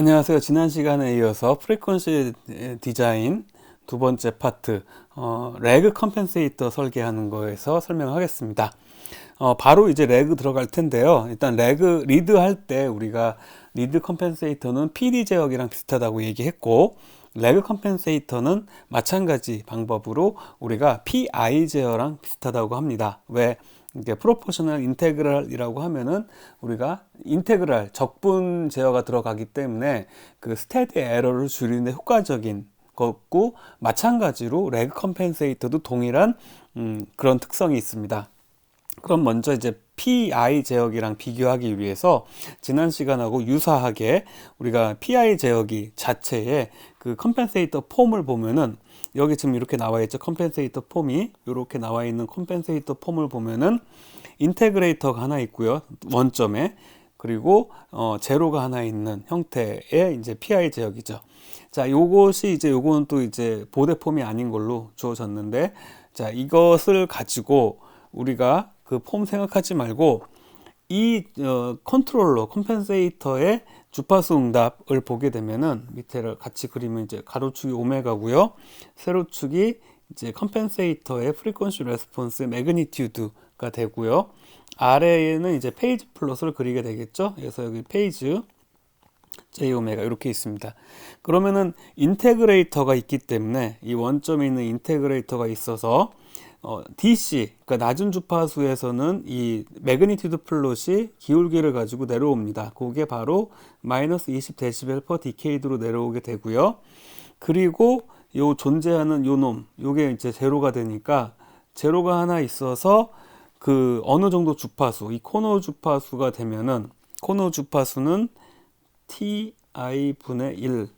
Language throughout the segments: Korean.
안녕하세요. 지난 시간에 이어서 프리퀀시 디자인 두 번째 파트 레그 컴펜세이터 설계하는 거에서 설명하겠습니다. 바로 이제 레그 들어갈 텐데요. 일단 레그 리드 할 때 우리가 리드 컴펜세이터는 PD 제어기랑 비슷하다고 얘기했고, 레그 컴펜세이터는 마찬가지 방법으로 우리가 PI 제어랑 비슷하다고 합니다. 왜? 이게 프로포셔널 인테그랄이라고 하면은 우리가 인테그랄 적분 제어가 들어가기 때문에 그 스테디 에러를 줄이는 데 효과적인 거고, 마찬가지로 레그 컴펜세이터도 동일한 그런 특성이 있습니다. 그럼 먼저 이제 PI 제어기랑 비교하기 위해서 지난 시간하고 유사하게 우리가 PI 제어기 자체에 그 컴펜세이터 폼을 보면은, 여기 지금 이렇게 나와 있죠. 컴펜세이터 폼이 이렇게 나와 있는 컴펜세이터 폼을 보면은 인테그레이터가 하나 있고요, 원점에. 그리고 제로가 하나 있는 형태의 이제 PI 제어기죠. 자, 요것이 이제 요거는 또 이제 보드 폼이 아닌 걸로 주어졌는데, 자, 이것을 가지고 우리가 그 폼 생각하지 말고 이 컨트롤러 컴펜세이터의 주파수 응답을 보게 되면은, 밑에를 같이 그리면 이제 가로축이 오메가고요, 세로축이 이제 컴펜세이터의 프리퀀시 레스폰스의 매그니튜드가 되고요, 아래에는 이제 페이지 플롯을 그리게 되겠죠. 그래서 여기 페이지 j 오메가 이렇게 있습니다. 그러면은 인테그레이터가 있기 때문에, 이 원점에 있는 인테그레이터가 있어서 DC, 그러니까 낮은 주파수에서는 이 매그니튜드 플롯이 기울기를 가지고 내려옵니다. 그게 바로 마이너스 20dB per 디케이드로 내려오게 되고요. 그리고 요 존재하는 요 놈, 요게 이제 제로가 되니까, 제로가 하나 있어서 그 어느 정도 주파수, 이 코너 주파수가 되면은, 코너 주파수는 TI 분의 1,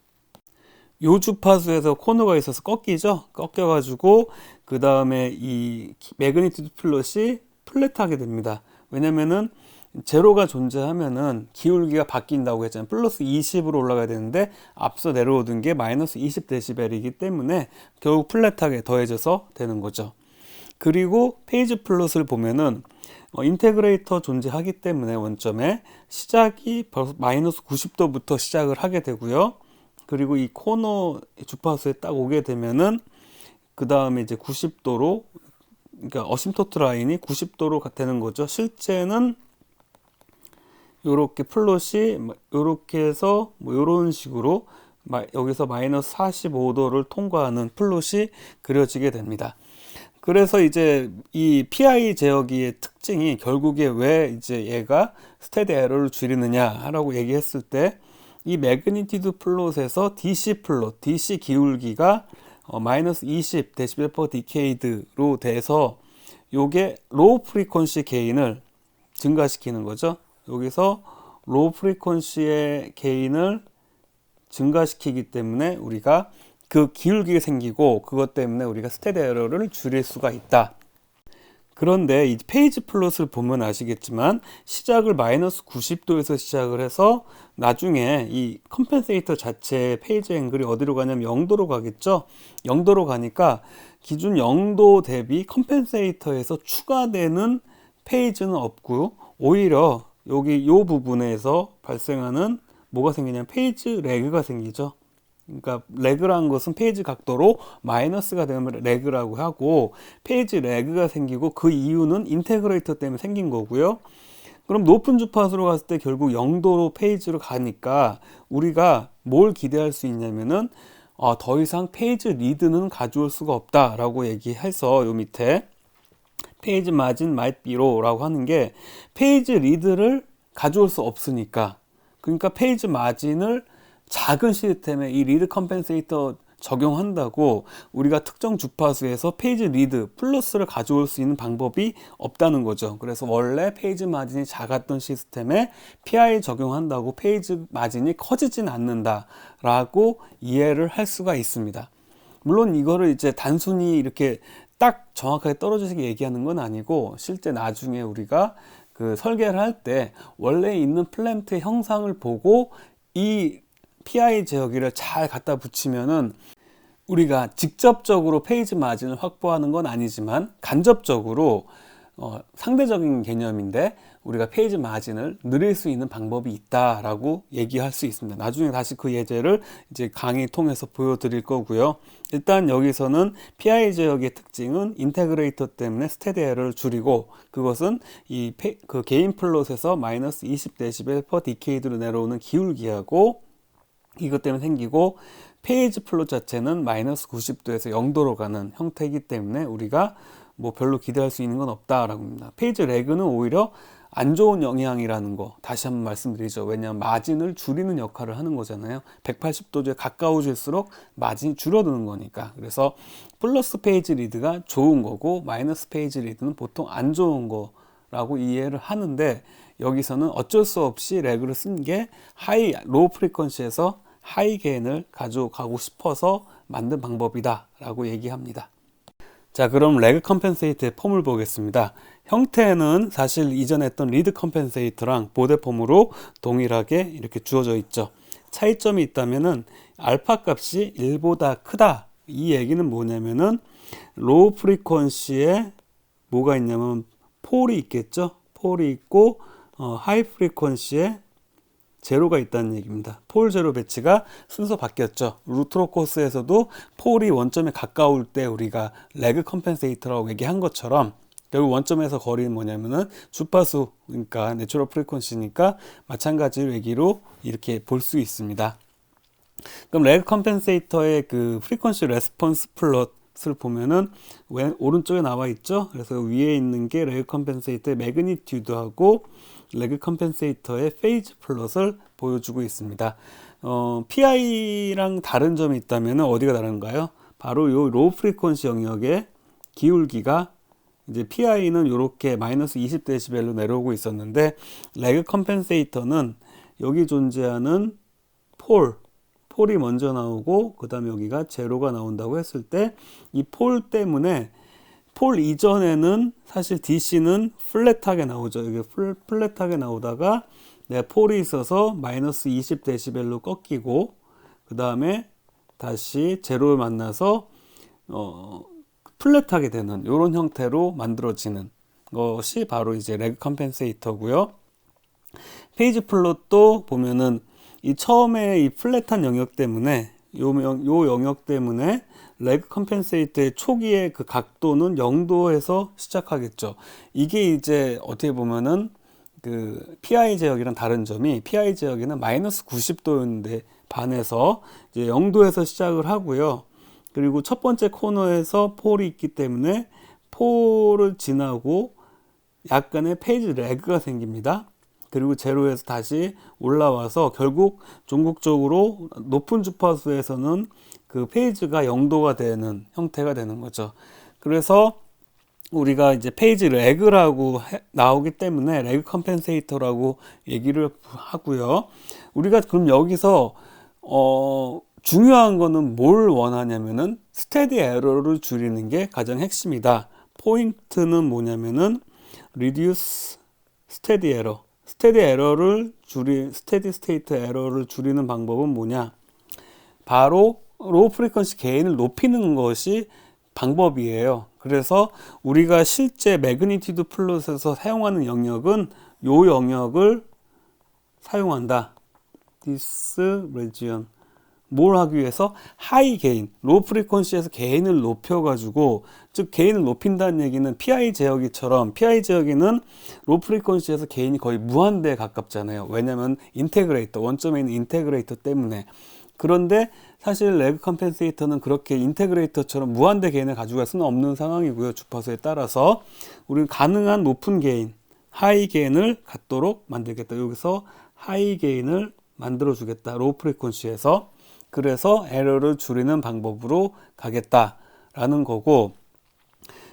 요 주파수에서 코너가 있어서 꺾이죠. 꺾여가지고 그 다음에 이 매그니튜드 플롯이 플랫하게 됩니다. 왜냐면은 제로가 존재하면은 기울기가 바뀐다고 했잖아요. 플러스 20으로 올라가야 되는데 앞서 내려오던 게 마이너스 20dB이기 때문에 결국 플랫하게 더해져서 되는 거죠. 그리고 페이지 플롯을 보면은 인테그레이터 존재하기 때문에 원점에 시작이 벌써 마이너스 90도부터 시작을 하게 되고요. 그리고 이 코너 주파수에 딱 오게 되면은 그 다음에 이제 90도로, 그러니까 어심토트 라인이 90도로 되는 거죠. 실제는 요렇게 플롯이 요렇게 해서 뭐 요런 식으로 여기서 마이너스 45도를 통과하는 플롯이 그려지게 됩니다. 그래서 이제 이 PI 제어기의 특징이 결국에 왜 이제 얘가 스테디 에러를 줄이느냐라고 얘기했을 때, 이 매그니튜드 플롯에서 DC 플롯, DC 기울기가 마이너스 20 데시벨 퍼 디케이드로 돼서 요게 로우 프리퀀시 게인을 증가시키는 거죠. 여기서 로우 프리퀀시의 게인을 증가시키기 때문에 우리가 그 기울기가 생기고, 그것 때문에 우리가 스테디 에러를 줄일 수가 있다. 그런데 이 페이지 플롯을 보면 아시겠지만, 시작을 마이너스 90도에서 시작을 해서 나중에 이 컴펜세이터 자체의 페이지 앵글이 어디로 가냐면 0도로 가겠죠. 0도로 가니까 기준 0도 대비 컴펜세이터에서 추가되는 페이지는 없고요, 오히려 여기 요 부분에서 발생하는 뭐가 생기냐면 페이지 레그가 생기죠. 그러니까 레그라는 것은 페이지 각도로 마이너스가 되면 레그라고 하고, 페이지 레그가 생기고 그 이유는 인테그레이터 때문에 생긴 거고요. 그럼 높은 주파수로 갔을 때 결국 0도로 페이지로 가니까 우리가 뭘 기대할 수 있냐면은 더 이상 페이지 리드는 가져올 수가 없다라고 얘기해서, 요 밑에 페이지 마진 might be low라고 하는 게 페이지 리드를 가져올 수 없으니까, 그러니까 페이지 마진을 작은 시스템에 이 리드 컴펜세이터 적용한다고 우리가 특정 주파수에서 페이지 리드 플러스를 가져올 수 있는 방법이 없다는 거죠. 그래서 원래 페이지 마진이 작았던 시스템에 PI 적용한다고 페이지 마진이 커지진 않는다라고 이해를 할 수가 있습니다. 물론 이거를 이제 단순히 이렇게 딱 정확하게 떨어지게 얘기하는 건 아니고, 실제 나중에 우리가 그 설계를 할 때 원래 있는 플랜트의 형상을 보고 이 PI 제어기를 잘 갖다 붙이면은, 우리가 직접적으로 페이지 마진을 확보하는 건 아니지만 간접적으로 상대적인 개념인데 우리가 페이지 마진을 늘릴 수 있는 방법이 있다라고 얘기할 수 있습니다. 나중에 다시 그 예제를 이제 강의 통해서 보여드릴 거고요. 일단 여기서는 PI 제어의 특징은 인테그레이터 때문에 스테디 에러를 줄이고, 그것은 그 게인 플롯에서 마이너스 20dB per decade로 내려오는 기울기하고 이것 때문에 생기고, 페이지 플롯 자체는 마이너스 90도에서 0도로 가는 형태이기 때문에 우리가 뭐 별로 기대할 수 있는 건 없다라고 합니다. 페이지 레그는 오히려 안 좋은 영향이라는 거 다시 한번 말씀드리죠. 왜냐하면 마진을 줄이는 역할을 하는 거잖아요. 180도에 가까워질수록 마진이 줄어드는 거니까. 그래서 플러스 페이지 리드가 좋은 거고 마이너스 페이지 리드는 보통 안 좋은 거라고 이해를 하는데, 여기서는 어쩔 수 없이 레그를 쓴 게 로우 프리퀀시에서 하이 게인을 가져가고 싶어서 만든 방법이다 라고 얘기합니다. 자, 그럼 레그 컴펜세이터의 폼을 보겠습니다. 형태는 사실 이전에 했던 리드 컴펜세이터랑 보드 폼으로 동일하게 이렇게 주어져 있죠. 차이점이 있다면은 알파 값이 1보다 크다. 이 얘기는 뭐냐면은 로우 프리퀀시에 뭐가 있냐면 폴이 있겠죠. 폴이 있고 하이 프리퀀시에 제로가 있다는 얘기입니다. 폴 제로 배치가 순서 바뀌었죠. 루트로 코스에서도 폴이 원점에 가까울 때 우리가 레그 컴펜세이터라고 얘기한 것처럼 결국 원점에서 거리는 뭐냐면은 주파수, 그러니까 내추럴 프리퀀시니까 마찬가지 얘기로 이렇게 볼 수 있습니다. 그럼 레그 컴펜세이터의 그 프리퀀시 레스폰스 플롯을 보면은 오른쪽에 나와 있죠. 그래서 위에 있는 게 레그 컴펜세이터의 매그니튜드하고 레그 컴펜세이터의 페이즈 플롯을 보여주고 있습니다. PI랑 다른 점이 있다면 어디가 다른가요? 바로 요 로우 프리퀀시 영역의 기울기가 이제 PI는 이렇게 마이너스 20dB로 내려오고 있었는데, 레그 컴펜세이터는 여기 존재하는 폴이 먼저 나오고 그 다음에 여기가 제로가 나온다고 했을 때 이 폴 때문에 폴 이전에는 사실 DC는 플랫하게 나오죠. 이게 플랫하게 나오다가 폴이 있어서 마이너스 20dB로 꺾이고 그 다음에 다시 제로를 만나서 플랫하게 되는 이런 형태로 만들어지는 것이 바로 이제 레그 컴펜세이터고요. 페이지 플롯도 보면은 이 처음에 이 플랫한 영역 때문에 요 영역 때문에 레그 컴펜세이터의 초기의 그 각도는 0도에서 시작하겠죠. 이게 이제 어떻게 보면은 그 PI 제역이랑 다른 점이, PI 제역에는 마이너스 90도였는데 반해서 이제 0도에서 시작을 하고요. 그리고 첫 번째 코너에서 폴이 있기 때문에 폴을 지나고 약간의 페이지 레그가 생깁니다. 그리고 제로에서 다시 올라와서 결국 종국적으로 높은 주파수에서는 그 페이지가 0도가 되는 형태가 되는 거죠. 그래서 우리가 이제 페이지 레그라고 나오기 때문에 레그 컴펜세이터라고 얘기를 하고요. 우리가 그럼 여기서 중요한 거는 뭘 원하냐면은 스테디 에러를 줄이는 게 가장 핵심이다. 포인트는 뭐냐면은 reduce steady error. 스테디 스테이트 에러를 줄이는 방법은 뭐냐? 바로 로우 프리퀀시 게인을 높이는 것이 방법이에요. 그래서 우리가 실제 매그니튜드 플롯에서 사용하는 영역은 요 영역을 사용한다. This region. 뭘 하기 위해서? 하이 게인, 로우 프리퀀시에서 게인을 높여가지고, 즉 게인을 높인다는 얘기는 PI 제어기처럼, PI 제어기는 로우 프리퀀시에서 게인이 거의 무한대에 가깝잖아요. 왜냐면 인테그레이터, 원점에 있는 인테그레이터 때문에. 그런데 사실 레그 컴펜세이터는 그렇게 인테그레이터처럼 무한대 게인을 가져갈 수는 없는 상황이고요. 주파수에 따라서 우리는 가능한 높은 게인, 하이 게인을 갖도록 만들겠다. 여기서 하이 게인을 만들어 주겠다. 로우 프리퀀시에서. 그래서 에러를 줄이는 방법으로 가겠다라는 거고,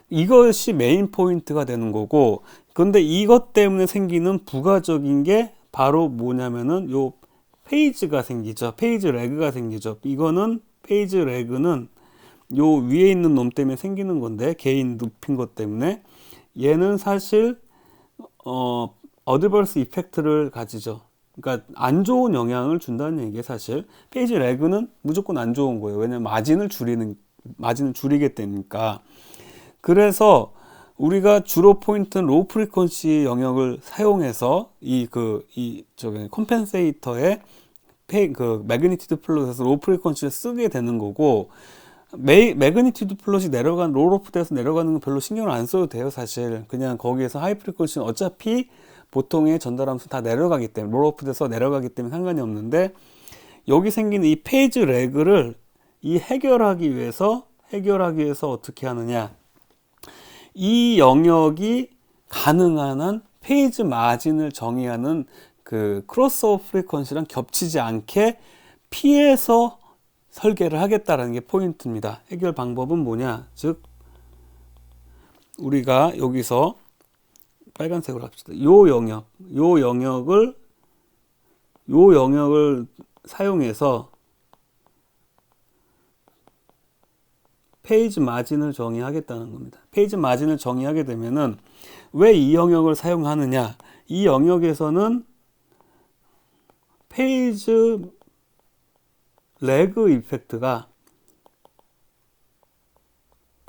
이것이 메인 포인트가 되는 거고, 그런데 이것 때문에 생기는 부가적인 게 바로 뭐냐면은 요 페이지가 생기죠. 페이지 레그가 생기죠. 이거는 페이지 레그는 요 위에 있는 놈 때문에 생기는 건데, 게인 높인 것 때문에 얘는 사실 어드버스 이펙트를 가지죠. 그러니까 안 좋은 영향을 준다는 얘기예요. 사실 페이지 레그는 무조건 안 좋은 거예요. 왜냐면 마진을 줄이게 되니까. 그래서 우리가 주로 포인트는 로우 프리퀀시 영역을 사용해서 저기 컴펜세이터의 매그니튜드 플롯에서 로우 프리퀀시를 쓰게 되는 거고, 매그니튜드 플롯이 롤오프 돼서 내려가는 건 별로 신경을 안 써도 돼요, 사실. 그냥 거기에서 하이 프리퀀시는 어차피 보통의 전달함수 다 내려가기 때문에, 롤오프 돼서 내려가기 때문에 상관이 없는데, 여기 생기는 이 페이지 레그를 해결하기 위해서 어떻게 하느냐. 이 영역이 가능한 한 페이지 마진을 정의하는 그 크로스오버 프리퀀시랑 겹치지 않게 피해서 설계를 하겠다라는 게 포인트입니다. 해결 방법은 뭐냐? 즉, 우리가 여기서 빨간색으로 합시다. 요 영역을 사용해서 페이지 마진을 정의하겠다는 겁니다. 페이지 마진을 정의하게 되면은 왜 이 영역을 사용하느냐? 이 영역에서는 페이지 레그 이펙트가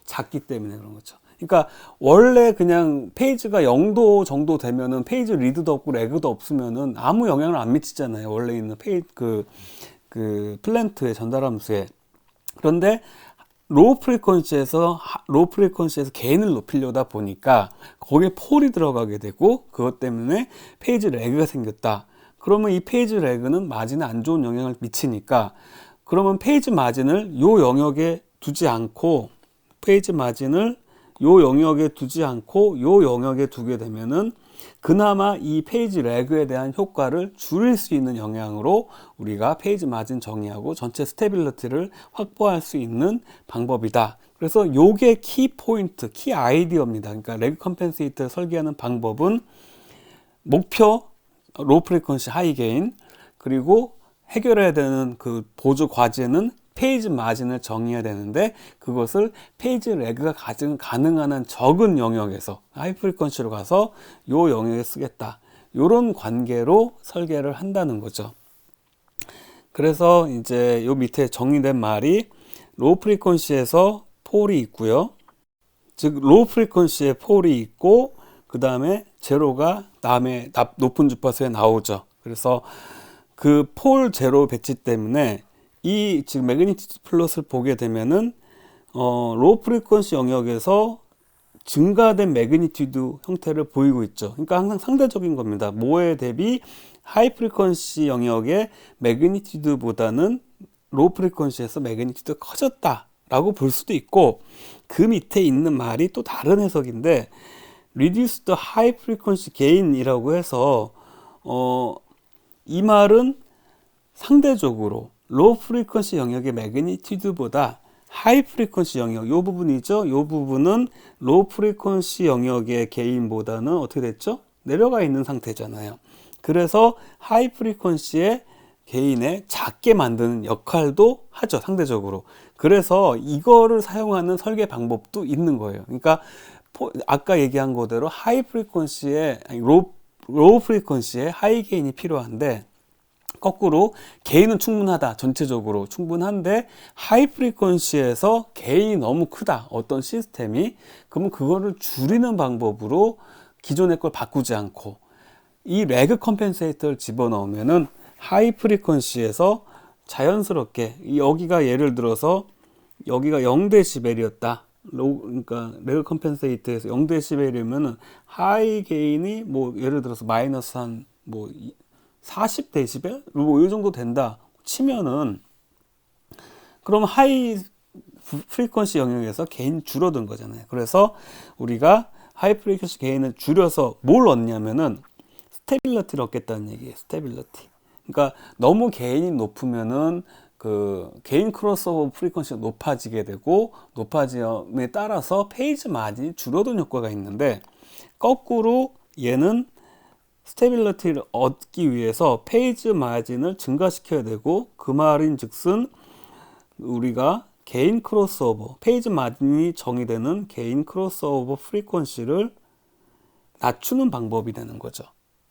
작기 때문에 그런 거죠. 그러니까 원래 그냥 페이지가 0도 정도 되면은 페이지 리드도 없고 레그도 없으면은 아무 영향을 안 미치잖아요. 원래 있는 플랜트의 전달함수에. 그런데 로우 프리퀀시에서 게인을 높이려다 보니까 거기에 폴이 들어가게 되고, 그것 때문에 페이지 레그가 생겼다. 그러면 이 페이지 레그는 마진에 안 좋은 영향을 미치니까, 그러면 페이지 마진을 요 영역에 두지 않고 요 영역에 두게 되면은 그나마 이 페이지 레그에 대한 효과를 줄일 수 있는 영향으로 우리가 페이지 마진 정의하고 전체 스테빌리티를 확보할 수 있는 방법이다. 그래서 요게 키 포인트, 키 아이디어입니다. 그러니까 레그 컴펜세이터를 설계하는 방법은 목표 로우 프리퀀시 하이 게인, 그리고 해결해야 되는 그 보조 과제는 페이지 마진을 정의해야 되는데, 그것을 페이지 레그가 가능한 한 적은 영역에서 하이 프리퀀시로 가서 요 영역에 쓰겠다. 요런 관계로 설계를 한다는 거죠. 그래서 이제 요 밑에 정리된 말이 로우 프리퀀시에서 폴이 있고요. 즉 로우 프리퀀시에 폴이 있고, 그 다음에 제로가 다음에 높은 주파수에 나오죠. 그래서 그 폴 제로 배치 때문에 이 지금 매그니튜드 플롯을 보게 되면은 로우 프리퀀시 영역에서 증가된 매그니튜드 형태를 보이고 있죠. 그러니까 항상 상대적인 겁니다. 모에 대비 하이 프리퀀시 영역의 매그니튜드보다는 로우 프리퀀시에서 매그니튜드가 커졌다라고 볼 수도 있고, 그 밑에 있는 말이 또 다른 해석인데, reduce the high frequency gain이라고 해서 이 말은 상대적으로 로우 프리퀀시 영역의 매그니튜드보다 하이 프리퀀시 영역, 요 부분이죠. 요 부분은 로우 프리퀀시 영역의 게인보다는 어떻게 됐죠? 내려가 있는 상태잖아요. 그래서 하이 프리퀀시의 게인에 작게 만드는 역할도 하죠, 상대적으로. 그래서 이거를 사용하는 설계 방법도 있는 거예요. 그러니까 아까 얘기한 거대로 로우 프리퀀시에 하이 게인이 필요한데, 거꾸로 게인은 충분하다, 전체적으로 충분한데 하이 프리퀀시에서 게인이 너무 크다, 어떤 시스템이. 그러면 그거를 줄이는 방법으로 기존의 걸 바꾸지 않고 이 레그 컴펜세이터를 집어넣으면은 하이 프리퀀시에서 자연스럽게, 여기가 예를 들어서 여기가 0데시벨이었다. 그러니까 레그 컴펜세이터에서 0데시벨이면은 하이 게인이 뭐 예를 들어서 마이너스 한 40데시벨? 뭐 이 정도 된다 치면은, 그럼 하이 프리퀀시 영역에서 게인 줄어든 거잖아요. 그래서 우리가 하이 프리퀀시 게인을 줄여서 뭘 얻냐면은 스테빌리티를 얻겠다는 얘기예요. 스테빌리티. 그러니까 너무 게인이 높으면은 그 게인 크로스오버 프리퀀시가 높아지게 되고, 높아짐에 따라서 페이지 마진이 줄어든 효과가 있는데, 거꾸로 얘는 스테빌리티를 얻기 위해서 페이지 마진을 증가시켜야 되고, 그 말인 즉슨 우리가 게인 크로스오버, 페이지 마진이 정의되는 게인 크로스오버 프리퀀시를 낮추는 방법이 되는 거죠.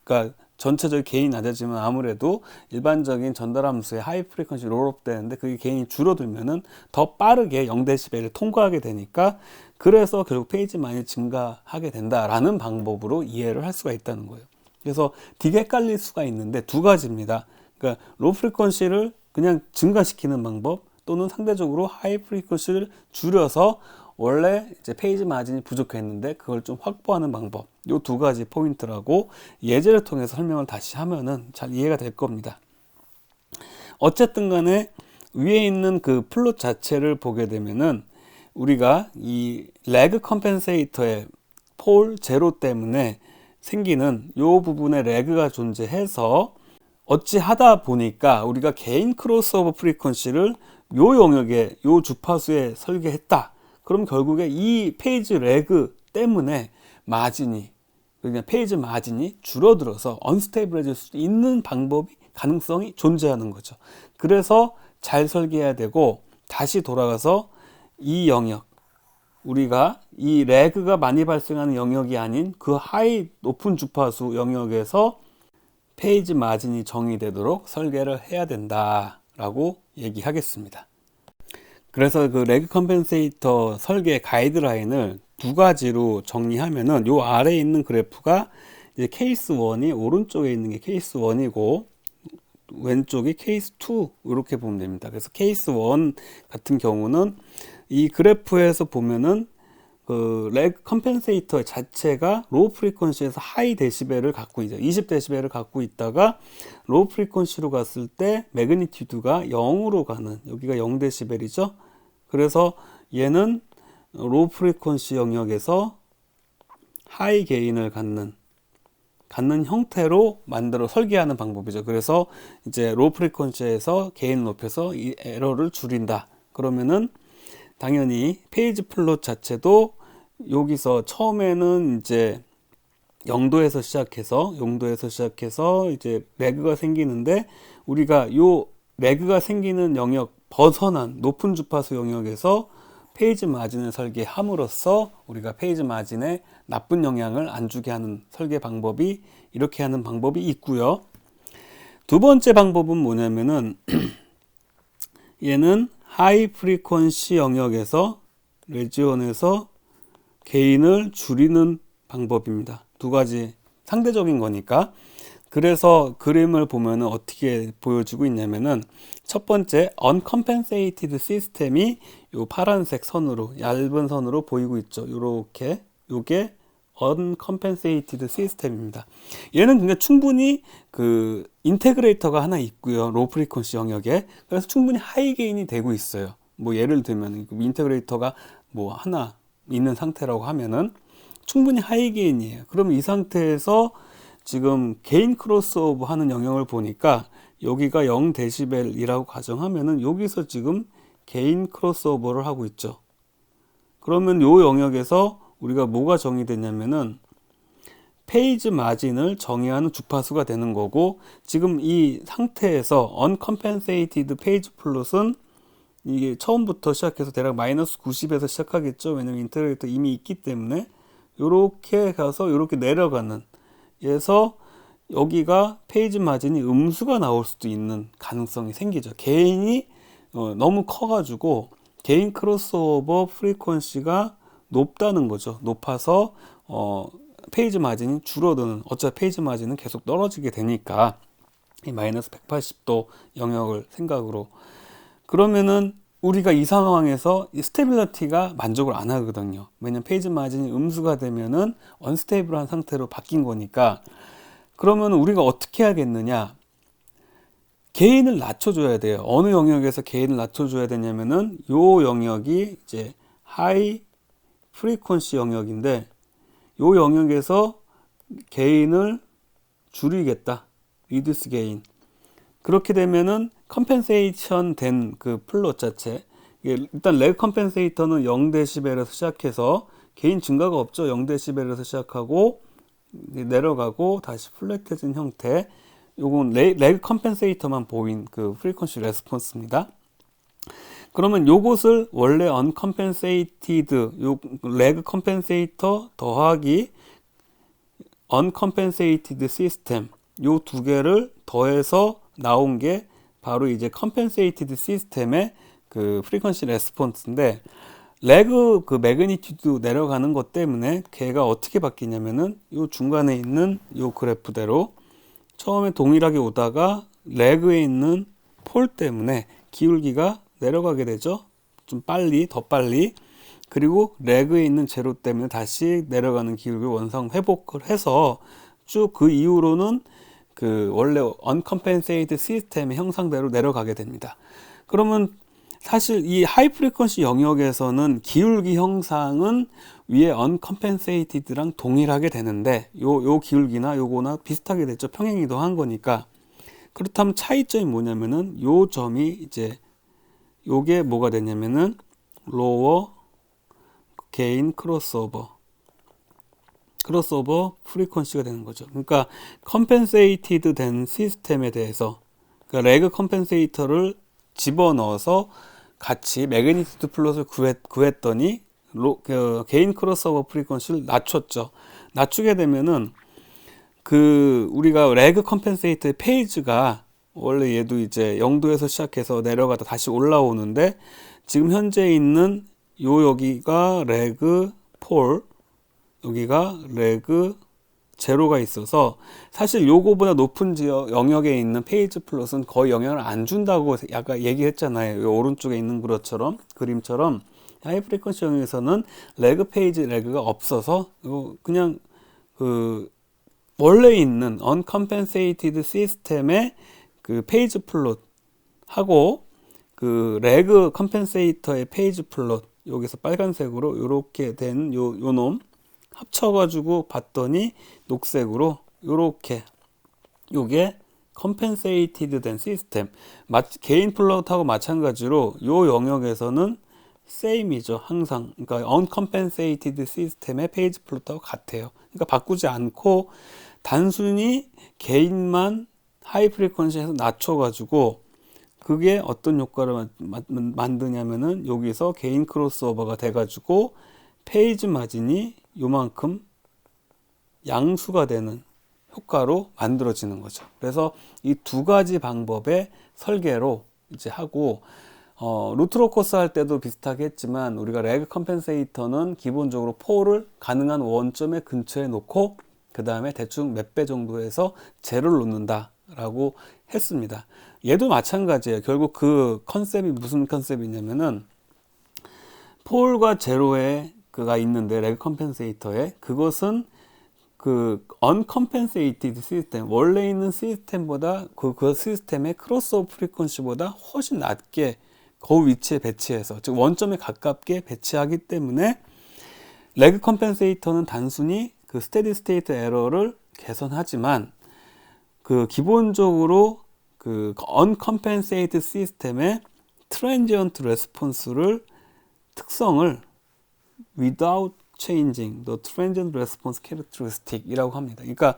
그러니까 전체적인 게인이 낮아지면 아무래도 일반적인 전달 함수의 하이 프리퀀시 롤업 되는데 그게 게인이 줄어들면은 더 빠르게 0dB를 통과하게 되니까 그래서 결국 페이지 많이 증가하게 된다라는 방법으로 이해를 할 수가 있다는 거예요. 그래서 되게 헷갈릴 수가 있는데 두 가지입니다. 그러니까 로 프리퀀시를 그냥 증가시키는 방법 또는 상대적으로 하이 프리퀀시를 줄여서 원래 이제 페이지 마진이 부족했는데 그걸 좀 확보하는 방법. 요 두 가지 포인트라고 예제를 통해서 설명을 다시 하면은 잘 이해가 될 겁니다. 어쨌든 간에 위에 있는 그 플롯 자체를 보게 되면은 우리가 이 레그 컴펜세이터의 폴 제로 때문에 생기는 요 부분에 레그가 존재해서 어찌 하다 보니까 우리가 개인 크로스오버 프리퀀시를 요 영역에 요 주파수에 설계했다. 그럼 결국에 이 페이지 레그 때문에 마진이 그냥 페이지 마진이 줄어들어서 언스테이블해질 수 있는 방법이 가능성이 존재하는 거죠. 그래서 잘 설계해야 되고 다시 돌아가서 이 영역 우리가 이 레그가 많이 발생하는 영역이 아닌 그 하이 높은 주파수 영역에서 페이지 마진이 정의되도록 설계를 해야 된다라고 얘기하겠습니다. 그래서 그 레그 컴펜세이터 설계 가이드라인을 두 가지로 정리하면은 요 아래에 있는 그래프가 이제 케이스 1이 오른쪽에 있는 게 케이스 1이고 왼쪽이 케이스 2 이렇게 보면 됩니다. 그래서 케이스 1 같은 경우는 이 그래프에서 보면은 그 레그 컴펜세이터 자체가 로우 프리퀀시에서 하이 데시벨을 갖고 있죠. 20dB를 갖고 있다가 로우 프리퀀시로 갔을 때 매그니튜드가 0으로 가는 여기가 0dB이죠. 그래서 얘는 로우 프리퀀시 영역에서 하이 게인을 갖는 형태로 만들어 설계하는 방법이죠. 그래서 이제 로우 프리퀀시에서 게인을 높여서 이 에러를 줄인다. 그러면은 당연히 페이지 플롯 자체도 여기서 처음에는 이제 0도에서 시작해서 이제 레그가 생기는데 우리가 요 레그가 생기는 영역 벗어난 높은 주파수 영역에서 페이지 마진을 설계함으로써 우리가 페이지 마진에 나쁜 영향을 안 주게 하는 설계 방법이 이렇게 하는 방법이 있고요. 두 번째 방법은 뭐냐면은 얘는 하이 프리퀀시 영역에서 레지온에서 게인을 줄이는 방법입니다. 두 가지 상대적인 거니까. 그래서 그림을 보면은 어떻게 보여지고 있냐면은 첫 번째 uncompensated 시스템이 요 파란색 선으로 얇은 선으로 보이고 있죠. 요렇게 요게 uncompensated 시스템입니다. 얘는 그러니까 충분히 그 인테그레이터가 하나 있고요. 로우 프리퀀시 영역에. 그래서 충분히 하이 게인이 되고 있어요. 뭐 예를 들면 인테그레이터가 뭐 하나 있는 상태라고 하면은 충분히 하이 게인이에요. 그럼 이 상태에서 지금 게인 크로스오버 하는 영역을 보니까 여기가 0dB이라고 가정하면은 여기서 지금 게인 크로스오버를 하고 있죠. 그러면 요 영역에서 우리가 뭐가 정의되냐면은 페이지 마진을 정의하는 주파수가 되는 거고 지금 이 상태에서 uncompensated 페이지 플롯은 이게 처음부터 시작해서 대략 마이너스 90에서 시작하겠죠. 왜냐면 인테그레이터 이미 있기 때문에 요렇게 가서 요렇게 내려가는 에서 여기가 페이지 마진이 음수가 나올 수도 있는 가능성이 생기죠. 게인이 너무 커가지고 게인 크로스오버 프리퀀시가 높다는 거죠. 높아서 페이지 마진이 줄어드는 어차피 페이지 마진은 계속 떨어지게 되니까 이 마이너스 180도 영역을 생각으로 그러면은 우리가 이 상황에서 이 스테빌리티가 만족을 안 하거든요. 왜냐면 페이지 마진이 음수가 되면은 언스테이블한 상태로 바뀐 거니까 그러면 우리가 어떻게 해야겠느냐? 게인을 낮춰줘야 돼요. 어느 영역에서 게인을 낮춰줘야 되냐면은 요 영역이 이제 하이 프리퀀시 영역인데 요 영역에서 게인을 줄이겠다. 리듀스 게인. 그렇게 되면은 컴펜세이션 된 그 플롯 자체 일단 레그 컴펜세이터는 0dB에서 시작해서 게인 증가가 없죠. 0dB에서 시작하고 내려가고 다시 플랫해진 형태 요건 레그 컴펜세이터만 보인 그 프리퀀시 레스폰스입니다. 그러면 요것을 원래 uncompensated 요 레그 컴펜세이터 더하기 uncompensated 시스템 요 두 개를 더해서 나온 게 바로 이제 컴펜세이티드 시스템의 그 프리퀀시 레스폰스인데, 레그 그 매그니튜드 내려가는 것 때문에 걔가 어떻게 바뀌냐면은 요 중간에 있는 요 그래프대로 처음에 동일하게 오다가 레그에 있는 폴 때문에 기울기가 내려가게 되죠. 좀 빨리, 더 빨리. 그리고 레그에 있는 제로 때문에 다시 내려가는 기울기 원상 회복을 해서 쭉 그 이후로는 그 원래 uncompensated 시스템의 형상대로 내려가게 됩니다. 그러면 사실 이 하이 프리퀀시 영역에서는 기울기 형상은 위에 uncompensaded랑 동일하게 되는데 요 기울기나 요거나 비슷하게 됐죠. 평행이동한 거니까. 그렇다면 차이점이 뭐냐면은 요 점이 이제 요게 뭐가 되냐면은 lower gain crossover 프리퀀시가 되는 거죠. 그러니까 컴펜세이티드 된 시스템에 대해서, 그러니까 레그 컴펜세이터를 집어넣어서 같이 매그니튜드 플롯을 구했더니 게인 크로스오버 프리퀀시를 낮췄죠. 낮추게 되면은 그 우리가 레그 컴펜세이터의 페이지가 원래 얘도 이제 0도에서 시작해서 내려가다 다시 올라오는데, 지금 현재 있는 여기가 레그 폴, 여기가 레그 제로가 있어서 사실 요거보다 높은 지역 영역에 있는 페이지 플롯은 거의 영향을 안 준다고 약간 얘기했잖아요. 요 오른쪽에 있는 그림처럼 하이 프리퀀시 영역에서는 레그 페이지 레그가 없어서 그냥 그 원래 있는 uncompensated 시스템의 그 페이지 플롯 하고 그 레그 컴펜세이터의 페이지 플롯, 여기서 빨간색으로 요렇게 된 요 놈 합쳐가지고 봤더니 녹색으로 요렇게 요게 컴펜세이티드 된 시스템, 개인 플롯하고 마찬가지로 요 영역에서는 세임이죠. 항상. 그러니까 uncompensated 시스템의 페이지 플롯하고 같아요. 그러니까 바꾸지 않고 단순히 개인만 하이 프리퀀시에서 낮춰가지고 그게 어떤 효과를 만드냐면은 여기서 개인 크로스오버가 돼가지고 페이지 마진이 요만큼 양수가 되는 효과로 만들어지는 거죠. 그래서 이 두 가지 방법의 설계로 이제 하고, 루트로 코스 할 때도 비슷하게 했지만 우리가 레그 컴펜세이터는 기본적으로 폴을 가능한 원점의 근처에 놓고 그 다음에 대충 몇 배 정도에서 제로를 놓는다 라고 했습니다. 얘도 마찬가지예요. 결국 그 컨셉이 무슨 컨셉이냐면은 폴과 제로에 그가 있는데 레그 컴펜세이터에 그것은 그 uncompensated 시스템, 원래 있는 시스템보다 그 시스템의 크로스오버 프리퀀시보다 훨씬 낮게 그 위치에 배치해서, 즉 원점에 가깝게 배치하기 때문에 레그 컴펜세이터는 단순히 그 스테디 스테이트 에러를 개선하지만 그 기본적으로 그 uncompensated 시스템의 transient response를 특성을 without changing the transient response characteristic 이라고 합니다. 그러니까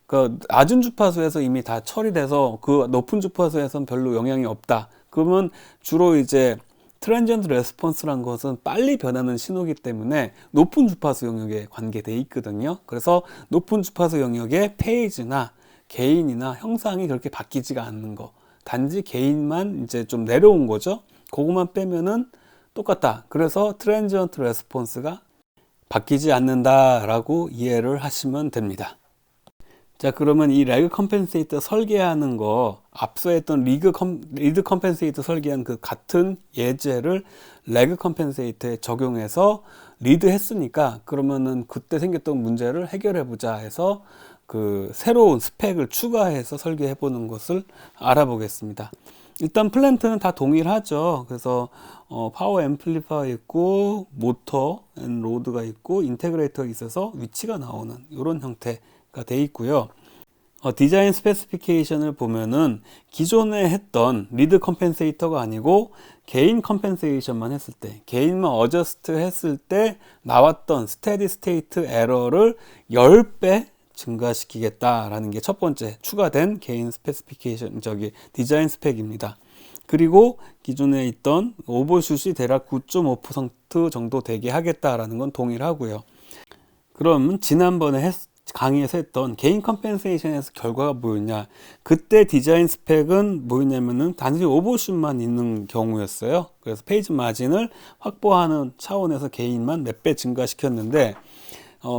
그 낮은 주파수에서 이미 다 처리돼서 그 높은 주파수에서는 별로 영향이 없다. 그러면 주로 이제 트랜지언트 레스폰스란 것은 빨리 변하는 신호기 때문에 높은 주파수 영역에 관계되어 있거든요. 그래서 높은 주파수 영역의 페이지나 개인이나 형상이 그렇게 바뀌지가 않는 거. 단지 개인만 이제 좀 내려온 거죠. 그것만 빼면은 똑같다. 그래서 트랜지언트 레스폰스가 바뀌지 않는다라고 이해를 하시면 됩니다. 자, 그러면 이 레그 컴펜세이터 설계하는 거, 앞서 했던 리드 컴펜세이터 설계한 그 같은 예제를 레그 컴펜세이터에 적용해서 리드 했으니까 그러면은 그때 생겼던 문제를 해결해 보자 해서 그 새로운 스펙을 추가해서 설계해 보는 것을 알아보겠습니다. 일단 플랜트는 다 동일하죠. 그래서 파워 앰플리파이어 있고 모터 앤 로드가 있고 인테그레이터가 있어서 위치가 나오는 이런 형태가 돼 있고요. 디자인 스페시피케이션을 보면은 기존에 했던 리드 컴펜세이터가 아니고 개인 컴펜세이션만 했을 때, 개인만 어저스트 했을 때 나왔던 스테디 스테이트 에러를 10배 증가시키겠다라는 게 첫 번째 추가된 개인 스페시피케이션, 디자인 스펙입니다. 그리고 기존에 있던 오버슛이 대략 9.5% 정도 되게 하겠다라는 건 동일하고요. 그럼 지난번에 강의에서 했던 개인 컴펜세이션에서 결과가 뭐였냐, 그때 디자인 스펙은 뭐였냐면은 단순히 오버슛만 있는 경우였어요. 그래서 페이지 마진을 확보하는 차원에서 개인만 몇 배 증가시켰는데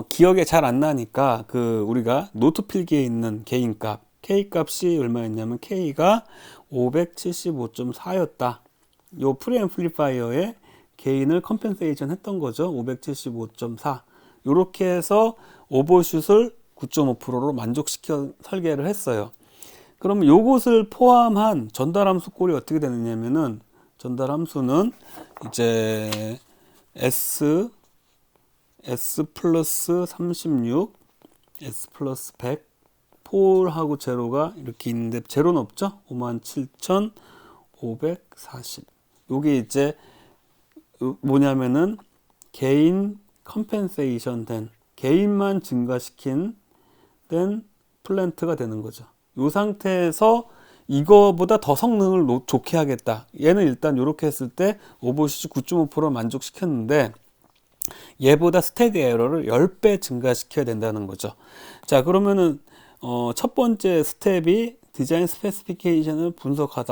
기억에 잘 안 나니까 우리가 노트 필기에 있는 개인 값 K 값이 얼마였냐면 K가 575.4였다. 요 프리앰플리파이어의 게인을 컴펜세이션 했던 거죠. 575.4. 요렇게 해서 오버슛을 9.5%로 만족시켜 설계를 했어요. 그럼 요것을 포함한 전달 함수 꼴이 어떻게 되느냐면은, 전달 함수는 이제 S 플러스 36, S 플러스 100, 폴하고 제로가 이렇게 있는데 제로는 없죠? 57,540. 요게 이제 뭐냐면은 개인 컴펜세이션 된, 개인만 증가시킨 된 플랜트가 되는 거죠. 이 상태에서 이거보다 더 성능을 좋게 하겠다. 얘는 일단 이렇게 했을 때 오버슛 9.5% 만족시켰는데 얘보다 스테디 에러를 10배 증가시켜야 된다는 거죠. 자, 그러면은 첫 번째 스텝이 디자인 스페시피케이션을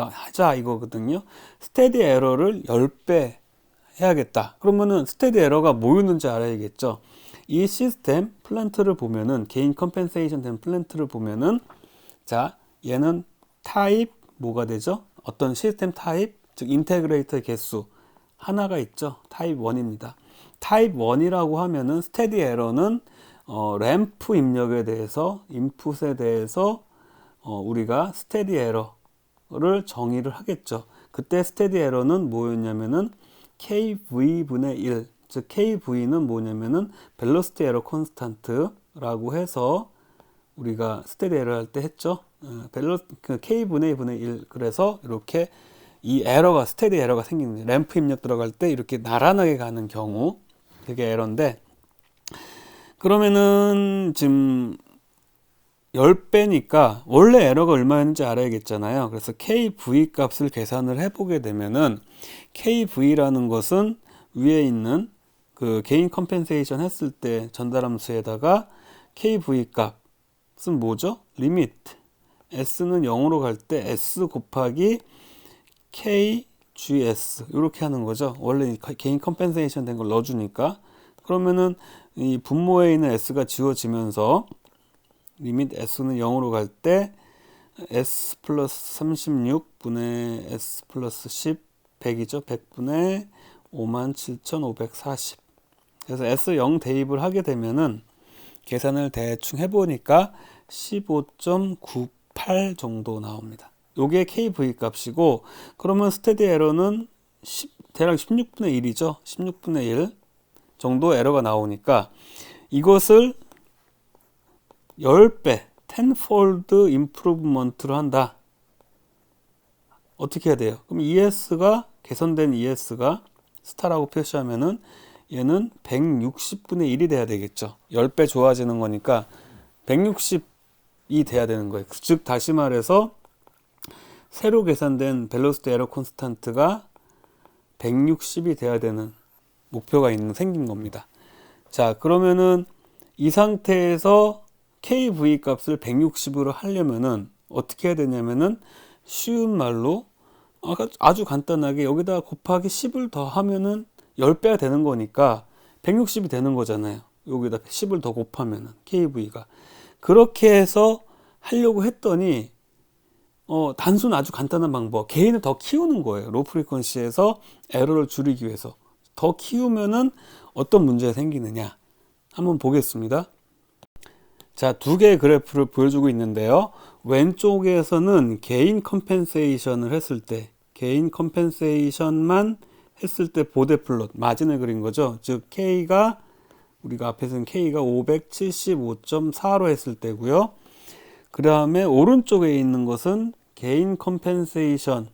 하자 이거거든요. 스테디 에러를 10배 해야겠다. 그러면은 스테디 에러가 뭐였는지 알아야겠죠. 이 시스템 플랜트를 보면은, 개인 컴펜세이션 된 플랜트를 보면은, 자, 얘는 타입 뭐가 되죠? 어떤 시스템 타입, 즉 인테그레이터 개수 하나가 있죠. 타입 1입니다. 타입 1이라고 하면은 스테디 에러는 램프 입력에 대해서, 인풋에 대해서 우리가 스테디 에러를 정의를 하겠죠. 그때 스테디 에러는 뭐였냐면은 KV분의 1, 즉 KV는 뭐냐면은 벨로시티 에러 콘스탄트라고 해서 우리가 스테디 에러 할 때 했죠. K분의 2분의 1. 그래서 이렇게 이 에러가, 스테디 에러가 생기는 거예요. 램프 입력 들어갈 때 이렇게 나란하게 가는 경우, 그게 에러인데, 그러면은 지금 10배니까 원래 에러가 얼마였는지 알아야겠잖아요. 그래서 KV 값을 계산을 해보게 되면은, KV라는 것은 위에 있는 개인 컴펜세이션 했을 때 전달함수에다가 KV 값은 뭐죠? 리미트 S는 0으로 갈 때 S 곱하기 KGS 이렇게 하는 거죠. 원래 개인 컴펜세이션 된 걸 넣어주니까. 그러면은 이 분모에 있는 S가 지워지면서 리밋 S는 0으로 갈 때 S 플러스 36분의 S 플러스 10, 100이죠. 100분의 57,540. 그래서 S0 대입을 하게 되면은 계산을 대충 해보니까 15.98 정도 나옵니다. 요게 KV 값이고, 그러면 스테디 에러는 대략 16분의 1이죠. 16분의 1 정도 에러가 나오니까 이것을 10배, tenfold improvement로 한다. 어떻게 해야 돼요? 그럼 ES가, 개선된 ES가 스타라고 표시하면은 얘는 160분의 1이 돼야 되겠죠. 10배 좋아지는 거니까 160이 돼야 되는 거예요. 즉 다시 말해서 새로 계산된 벨로시티 에러 콘스탄트가 160이 돼야 되는 목표가 생긴 겁니다. 자, 그러면은 이 상태에서 KV 값을 160으로 하려면은 어떻게 해야 되냐면은, 쉬운 말로 아주 간단하게 여기다가 곱하기 10을 더 하면은 10배가 되는 거니까 160이 되는 거잖아요. 여기다 10을 더 곱하면은 KV가. 그렇게 해서 하려고 했더니 단순 아주 간단한 방법, 개인을 더 키우는 거예요. 로 프리퀀시에서 에러를 줄이기 위해서 더 키우면은 어떤 문제가 생기느냐 한번 보겠습니다. 자, 두 개의 그래프를 보여주고 있는데요. 왼쪽에서는 개인 컴펜세이션을 했을 때, 개인 컴펜세이션만 했을 때 보대 플롯, 마진을 그린 거죠. 즉 K가, 우리가 앞에서는 K가 575.4로 했을 때고요. 그 다음에 오른쪽에 있는 것은 개인 컴펜세이션,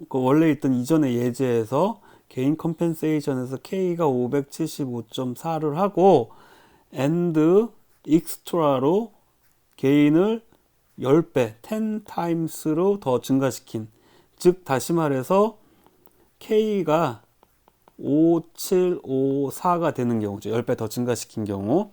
원래 있던 이전의 예제에서 개인 컴펜세이션에서 K가 575.4를 하고 and extra로 개인을 10배, 10 times로 더 증가시킨, 즉 다시 말해서 K가 5754가 되는 경우죠. 10배 더 증가시킨 경우.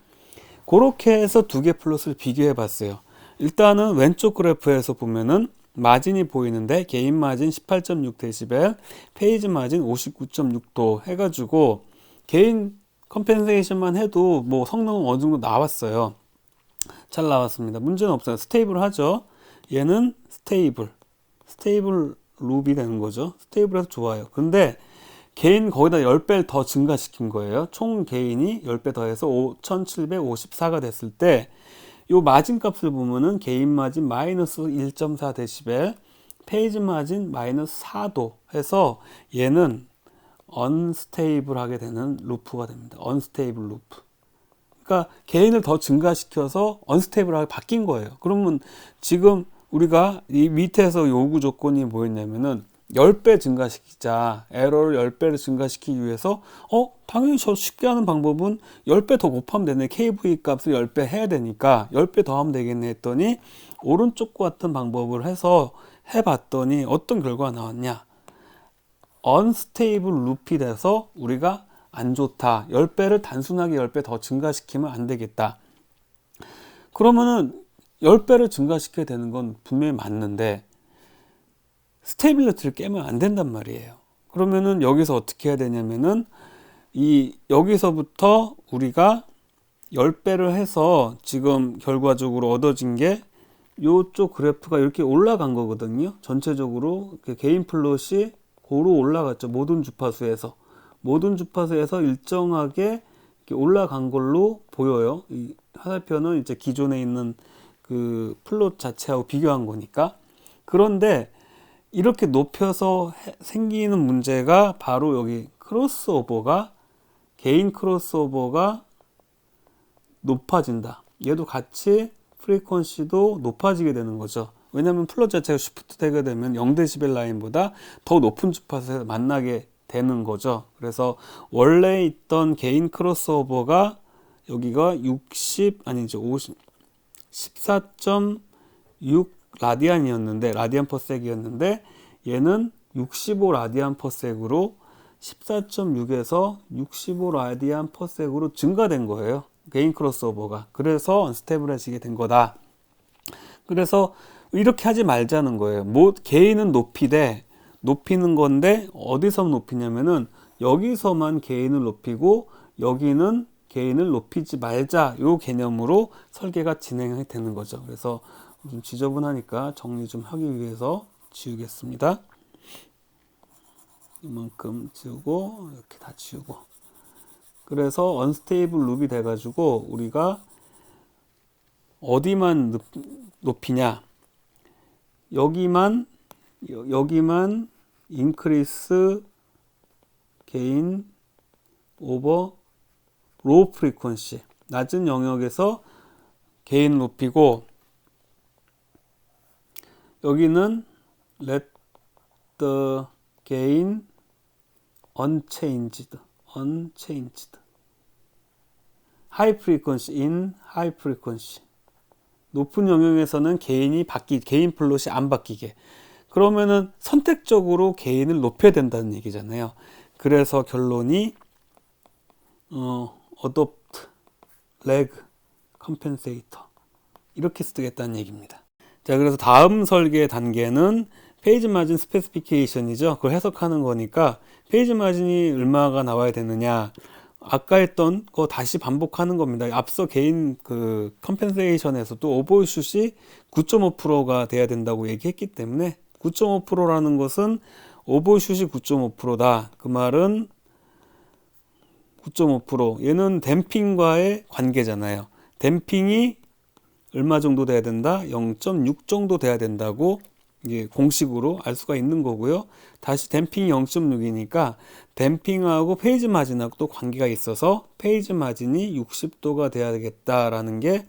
그렇게 해서 두 개 플롯을 비교해 봤어요. 일단은 왼쪽 그래프에서 보면은 마진이 보이는데 개인 마진 18.6dB, 페이지 마진 59.6도 해가지고 개인 컴펜세이션만 해도 뭐 성능은 어느 정도 나왔어요. 잘 나왔습니다. 문제는 없어요. 스테이블 하죠. 얘는 스테이블 룹이 되는 거죠. 스테이블해서 좋아요. 근데 개인 거기다 10배를 더 증가시킨 거예요. 총 개인이 10배 더해서 5754가 됐을 때 요 마진 값을 보면은 개인 마진 마이너스 1.4dB, 페이지 마진 마이너스 4도 해서 얘는 언스테이블 하게 되는 루프가 됩니다. 언스테이블 루프. 그러니까 개인을 더 증가시켜서 언스테이블하게 바뀐 거예요. 그러면 지금 우리가 이 밑에서 요구 조건이 뭐였냐면은 10배 증가시키자. 에러를 10배를 증가시키기 위해서 당연히 저 쉽게 하는 방법은 10배 더 곱하면 되네. KV 값을 10배 해야 되니까 10배 더 하면 되겠네 했더니 오른쪽과 같은 방법을 해서 해봤더니 어떤 결과가 나왔냐. 언스테이블 룹이 돼서 우리가 안 좋다. 10배를 단순하게 10배 더 증가시키면 안 되겠다. 그러면은 10배를 증가시켜야 되는 건 분명히 맞는데 스테이빌리티를 깨면 안 된단 말이에요. 그러면은 여기서 어떻게 해야 되냐면은 여기서부터 우리가 10배를 해서 지금 결과적으로 얻어진 게 요쪽 그래프가 이렇게 올라간 거거든요. 전체적으로 개인 플롯이 고루 올라갔죠. 모든 주파수에서 일정하게 이렇게 올라간 걸로 보여요. 이 하나표는 이제 기존에 있는 그 플롯 자체하고 비교한 거니까. 그런데 이렇게 높여서 생기는 문제가 바로 여기 개인 크로스오버가 높아진다. 얘도 같이 프리퀀시도 높아지게 되는 거죠. 왜냐하면 플롯 자체가 쉬프트 되게 되면 0dB 라인보다 더 높은 주파수에서 만나게 되는 거죠. 그래서 원래 있던 개인 크로스오버가 여기가 14.6 라디안 퍼섹이었는데 얘는 65 라디안 퍼섹으로 14.6에서 65 라디안 퍼섹으로 증가된 거예요. 개인 크로스오버가. 그래서 언스테이블해지게 된 거다. 그래서 이렇게 하지 말자는 거예요. 개인은 높이는 건데 어디서 높이냐면은 여기서만 개인을 높이고 여기는 개인을 높이지 말자. 요 개념으로 설계가 진행이 되는 거죠. 그래서 좀 지저분하니까 정리 좀 하기 위해서 지우겠습니다. 이만큼 지우고 이렇게 다 지우고. 그래서 언스테이블 룹이 돼가지고 우리가 어디만 높이냐? 여기만 인크리스 게인 오버 로우 프리퀀시, 낮은 영역에서 게인 높이고, 여기는 let the gain unchanged high frequency in high frequency. 높은 영역에서는 개인 플롯이 안 바뀌게. 그러면은 선택적으로 개인을 높여야 된다는 얘기잖아요. 그래서 결론이 adopt lag compensator 이렇게 쓰겠다는 얘기입니다. 자, 그래서 다음 설계 단계는 페이지 마진 스페시피케이션이죠. 그걸 해석하는 거니까 페이지 마진이 얼마가 나와야 되느냐. 아까 했던 거 다시 반복하는 겁니다. 앞서 개인 그 컴펜세이션에서도 오버슛이 9.5%가 돼야 된다고 얘기했기 때문에 9.5%라는 것은 오버슛이 9.5%다. 그 말은 9.5%. 얘는 댐핑과의 관계잖아요. 댐핑이 얼마 정도 돼야 된다? 0.6 정도 돼야 된다고 이게 공식으로 알 수가 있는 거고요. 다시 댐핑이 0.6이니까 댐핑하고 페이지 마진하고 또 관계가 있어서 페이지 마진이 60도가 돼야 되겠다라는 게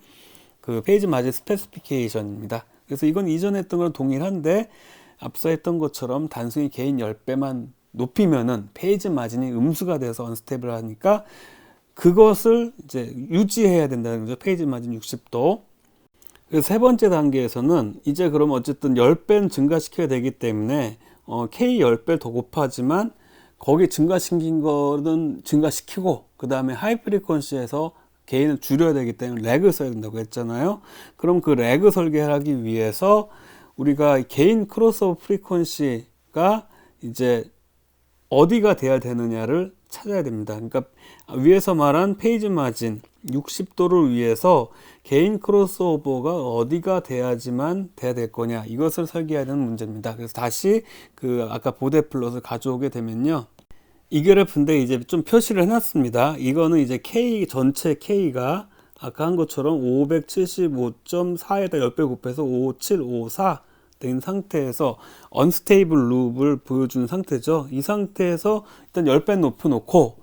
그 페이지 마진 스페시피케이션입니다. 그래서 이건 이전에 했던 거랑 동일한데 앞서 했던 것처럼 단순히 개인 10배만 높이면은 페이지 마진이 음수가 돼서 언스테이블 하니까 그것을 이제 유지해야 된다는 거죠. 페이지 마진 60도. 그래서 세 번째 단계에서는 이제 그럼 어쨌든 10배는 증가시켜야 되기 때문에 K 10배 더 곱하지만 거기 증가시킨 거는 증가시키고 그 다음에 하이 프리퀀시에서 게인을 줄여야 되기 때문에 렉을 써야 된다고 했잖아요. 그럼 그 렉을 설계하기 위해서 우리가 게인 크로스오버 프리퀀시가 이제 어디가 돼야 되느냐를 찾아야 됩니다. 그러니까 위에서 말한 페이지 마진 60도를 위해서 게인 크로스오버가 어디가 돼야지만 돼야 될 거냐, 이것을 설계해야 되는 문제입니다. 그래서 다시 그 아까 보데 플롯을 가져오게 되면요, 이 그래프인데 이제 좀 표시를 해놨습니다. 이거는 이제 K 전체 K가 아까 한 것처럼 575.4에다 10배 곱해서 5754 된 상태에서 언스테이블 룹을 보여준 상태죠. 이 상태에서 일단 10배 높여놓고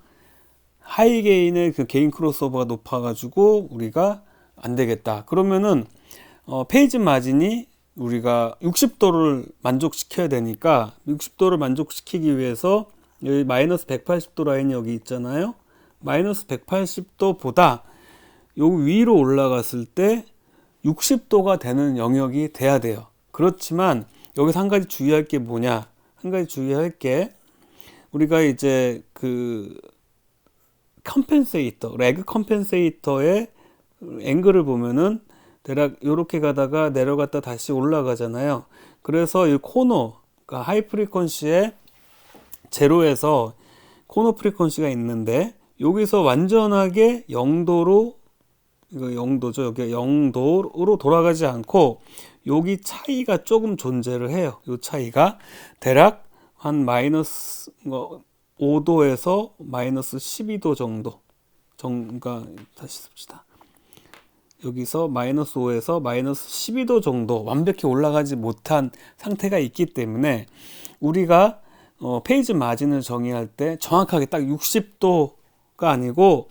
하이 게인의 그 게인 크로스오버가 높아가지고 우리가 안 되겠다. 그러면은 페이지 마진이 우리가 60도를 만족시켜야 되니까 60도를 만족시키기 위해서 여기 마이너스 180도 라인이 여기 있잖아요. 마이너스 180도보다 요 위로 올라갔을 때 60도가 되는 영역이 돼야 돼요. 그렇지만 여기서 한 가지 주의할 게 뭐냐? 한 가지 주의할 게 우리가 이제 그 컴펜세이터, 레그 컴펜세이터의 앵글을 보면은 대략 이렇게 가다가 내려갔다 다시 올라가잖아요. 그래서 이 코너, 그러니까 하이 프리퀀시의 제로에서 코너 프리퀀시가 있는데 여기서 완전하게 0도로, 이거 0도죠. 여기 0도로 돌아가지 않고 여기 차이가 조금 존재를 해요. 이 차이가 대략 한 마이너스 5도에서 마이너스 12도 정도. 그러니까 다시 씁시다. 여기서 마이너스 5에서 마이너스 12도 정도 완벽히 올라가지 못한 상태가 있기 때문에 우리가 페이지 마진을 정의할 때 정확하게 딱 60도가 아니고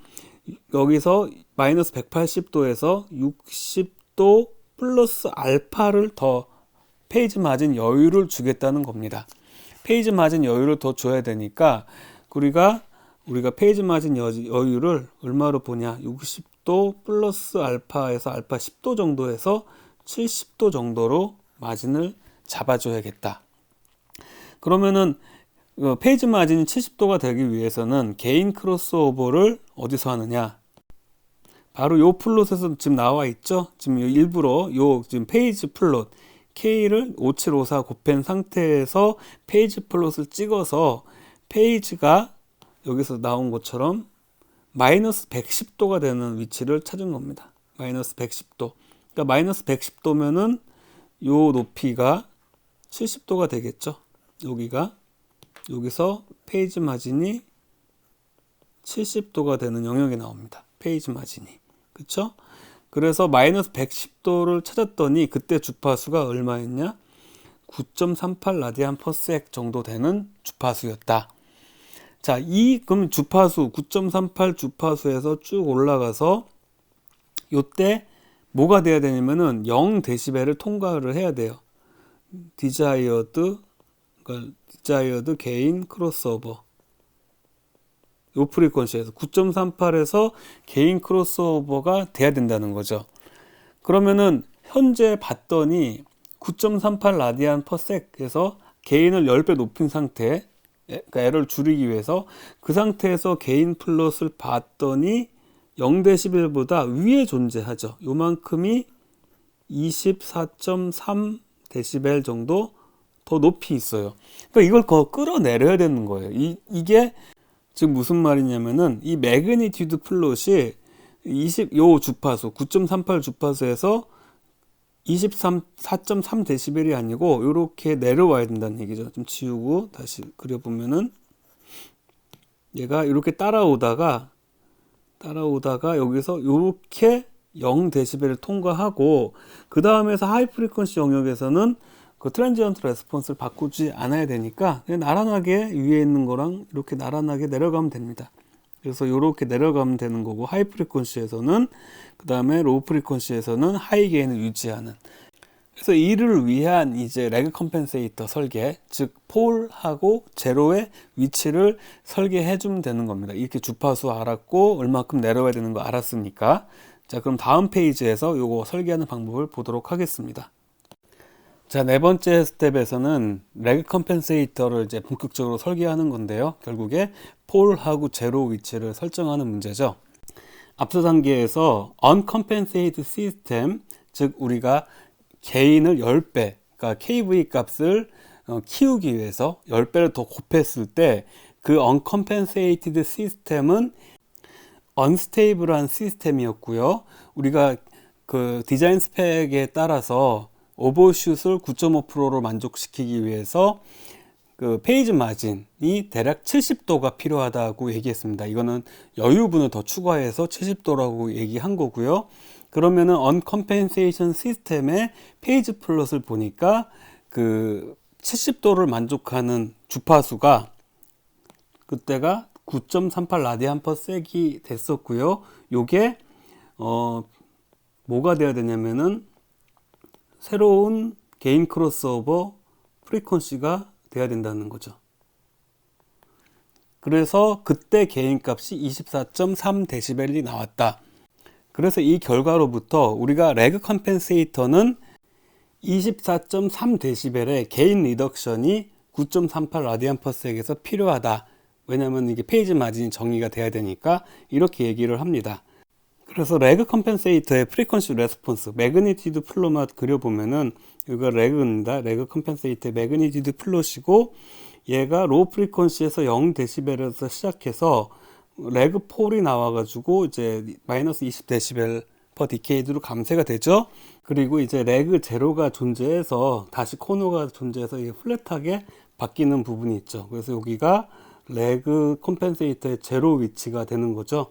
여기서 마이너스 180도에서 60도 플러스 알파를 더 페이지 마진 여유를 주겠다는 겁니다. 페이지 마진 여유를 더 줘야 되니까 우리가 페이지 마진 여유를 얼마로 보냐, 60도 플러스 알파에서 알파 10도 정도에서 70도 정도로 마진을 잡아줘야겠다. 그러면은 페이지 마진이 70도가 되기 위해서는 게인 크로스오버를 어디서 하느냐, 바로 요 플롯에서 지금 나와 있죠. 지금 일부러 지금 페이지 플롯 K를 5754 곱한 상태에서 페이지 플롯을 찍어서 페이지가 여기서 나온 것처럼 마이너스 110도가 되는 위치를 찾은 겁니다. 마이너스 110도. 그러니까 마이너스 110도면은 요 높이가 70도가 되겠죠. 여기서 페이지 마진이 70도가 되는 영역이 나옵니다. 페이지 마진이. 그쵸? 그래서 마이너스 110도를 찾았더니 그때 주파수가 얼마였냐? 9.38 라디안 퍼섹 정도 되는 주파수였다. 자, 그럼 주파수 9.38 주파수에서 쭉 올라가서 요때 뭐가 돼야 되냐면은 0dB를 통과를 해야 돼요. 디자이어드 게인 크로스오버. 요 프리퀀시에서 9.38에서 게인 크로스오버가 돼야 된다는 거죠. 그러면은 현재 봤더니 9.38 라디안 퍼섹에서 게인을 10배 높인 상태, 그러니까 에러를 줄이기 위해서 그 상태에서 게인 플롯을 봤더니 0dB보다 위에 존재하죠. 요만큼이 24.3dB 정도 더 높이 있어요. 그러니까 이걸 더 끌어내려야 되는 거예요. 이게 지금 무슨 말이냐면은 이 매그니튜드 플롯이 요 주파수 9.38 주파수에서 24.3dB이 아니고 이렇게 내려와야 된다는 얘기죠. 좀 지우고 다시 그려보면은 얘가 이렇게 따라오다가 여기서 이렇게 0dB를 통과하고 그 다음에서 하이 프리퀀시 영역에서는 그 트랜지언트 레스폰스를 바꾸지 않아야 되니까 그냥 나란하게 위에 있는 거랑 이렇게 나란하게 내려가면 됩니다. 그래서 이렇게 내려가면 되는 거고, 하이 프리퀀시에서는, 그 다음에 로우 프리퀀시에서는 하이 게인을 유지하는. 그래서 이를 위한 이제 레그 컴펜세이터 설계, 즉 폴하고 제로의 위치를 설계해 주면 되는 겁니다. 이렇게 주파수 알았고 얼마큼 내려와야 되는 거 알았으니까. 자, 그럼 다음 페이지에서 요거 설계하는 방법을 보도록 하겠습니다. 자, 네 번째 스텝에서는 레그 컴펜세이터를 이제 본격적으로 설계하는 건데요. 결국에 폴하고 제로 위치를 설정하는 문제죠. 앞서 단계에서 uncompensated system, 즉 우리가 게인을 10배, 그러니까 KV 값을 키우기 위해서 10배를 더 곱했을 때 그 uncompensated 시스템은 unstable한 시스템이었고요. 우리가 그 디자인 스펙에 따라서 오버슛을 9.5%로 만족시키기 위해서 그 페이지 마진이 대략 70도가 필요하다고 얘기했습니다. 이거는 여유분을 더 추가해서 70도라고 얘기한 거고요. 그러면은 언컴펜세이션 시스템의 페이지 플롯을 보니까 그 70도를 만족하는 주파수가 그때가 9.38 라디안 퍼 섹이 됐었고요. 요게 뭐가 돼야 되냐면은 새로운 게인 크로스오버 프리퀀시가 돼야 된다는 거죠. 그래서 그때 게인 값이 24.3dB이 나왔다. 그래서 이 결과로부터 우리가 레그 컴펜세이터는 24.3dB의 게인 리덕션이 9.38 라디안 퍼 섹에서 필요하다. 왜냐면 이게 페이지 마진이 정의가 돼야 되니까 이렇게 얘기를 합니다. 그래서 레그 컴펜세이터의 프리퀀시 레스폰스, 매그니튜드 플롯만 그려보면은 이거 레그입니다. 레그 컴펜세이터의 매그니튜드 플롯이고 얘가 로우 프리퀀시에서 0dB에서 시작해서 레그 폴이 나와가지고 이제 마이너스 20dB per decade로 감쇄가 되죠. 그리고 이제 레그 제로가 존재해서 다시 코너가 존재해서 이게 플랫하게 바뀌는 부분이 있죠. 그래서 여기가 레그 컴펜세이터의 제로 위치가 되는 거죠.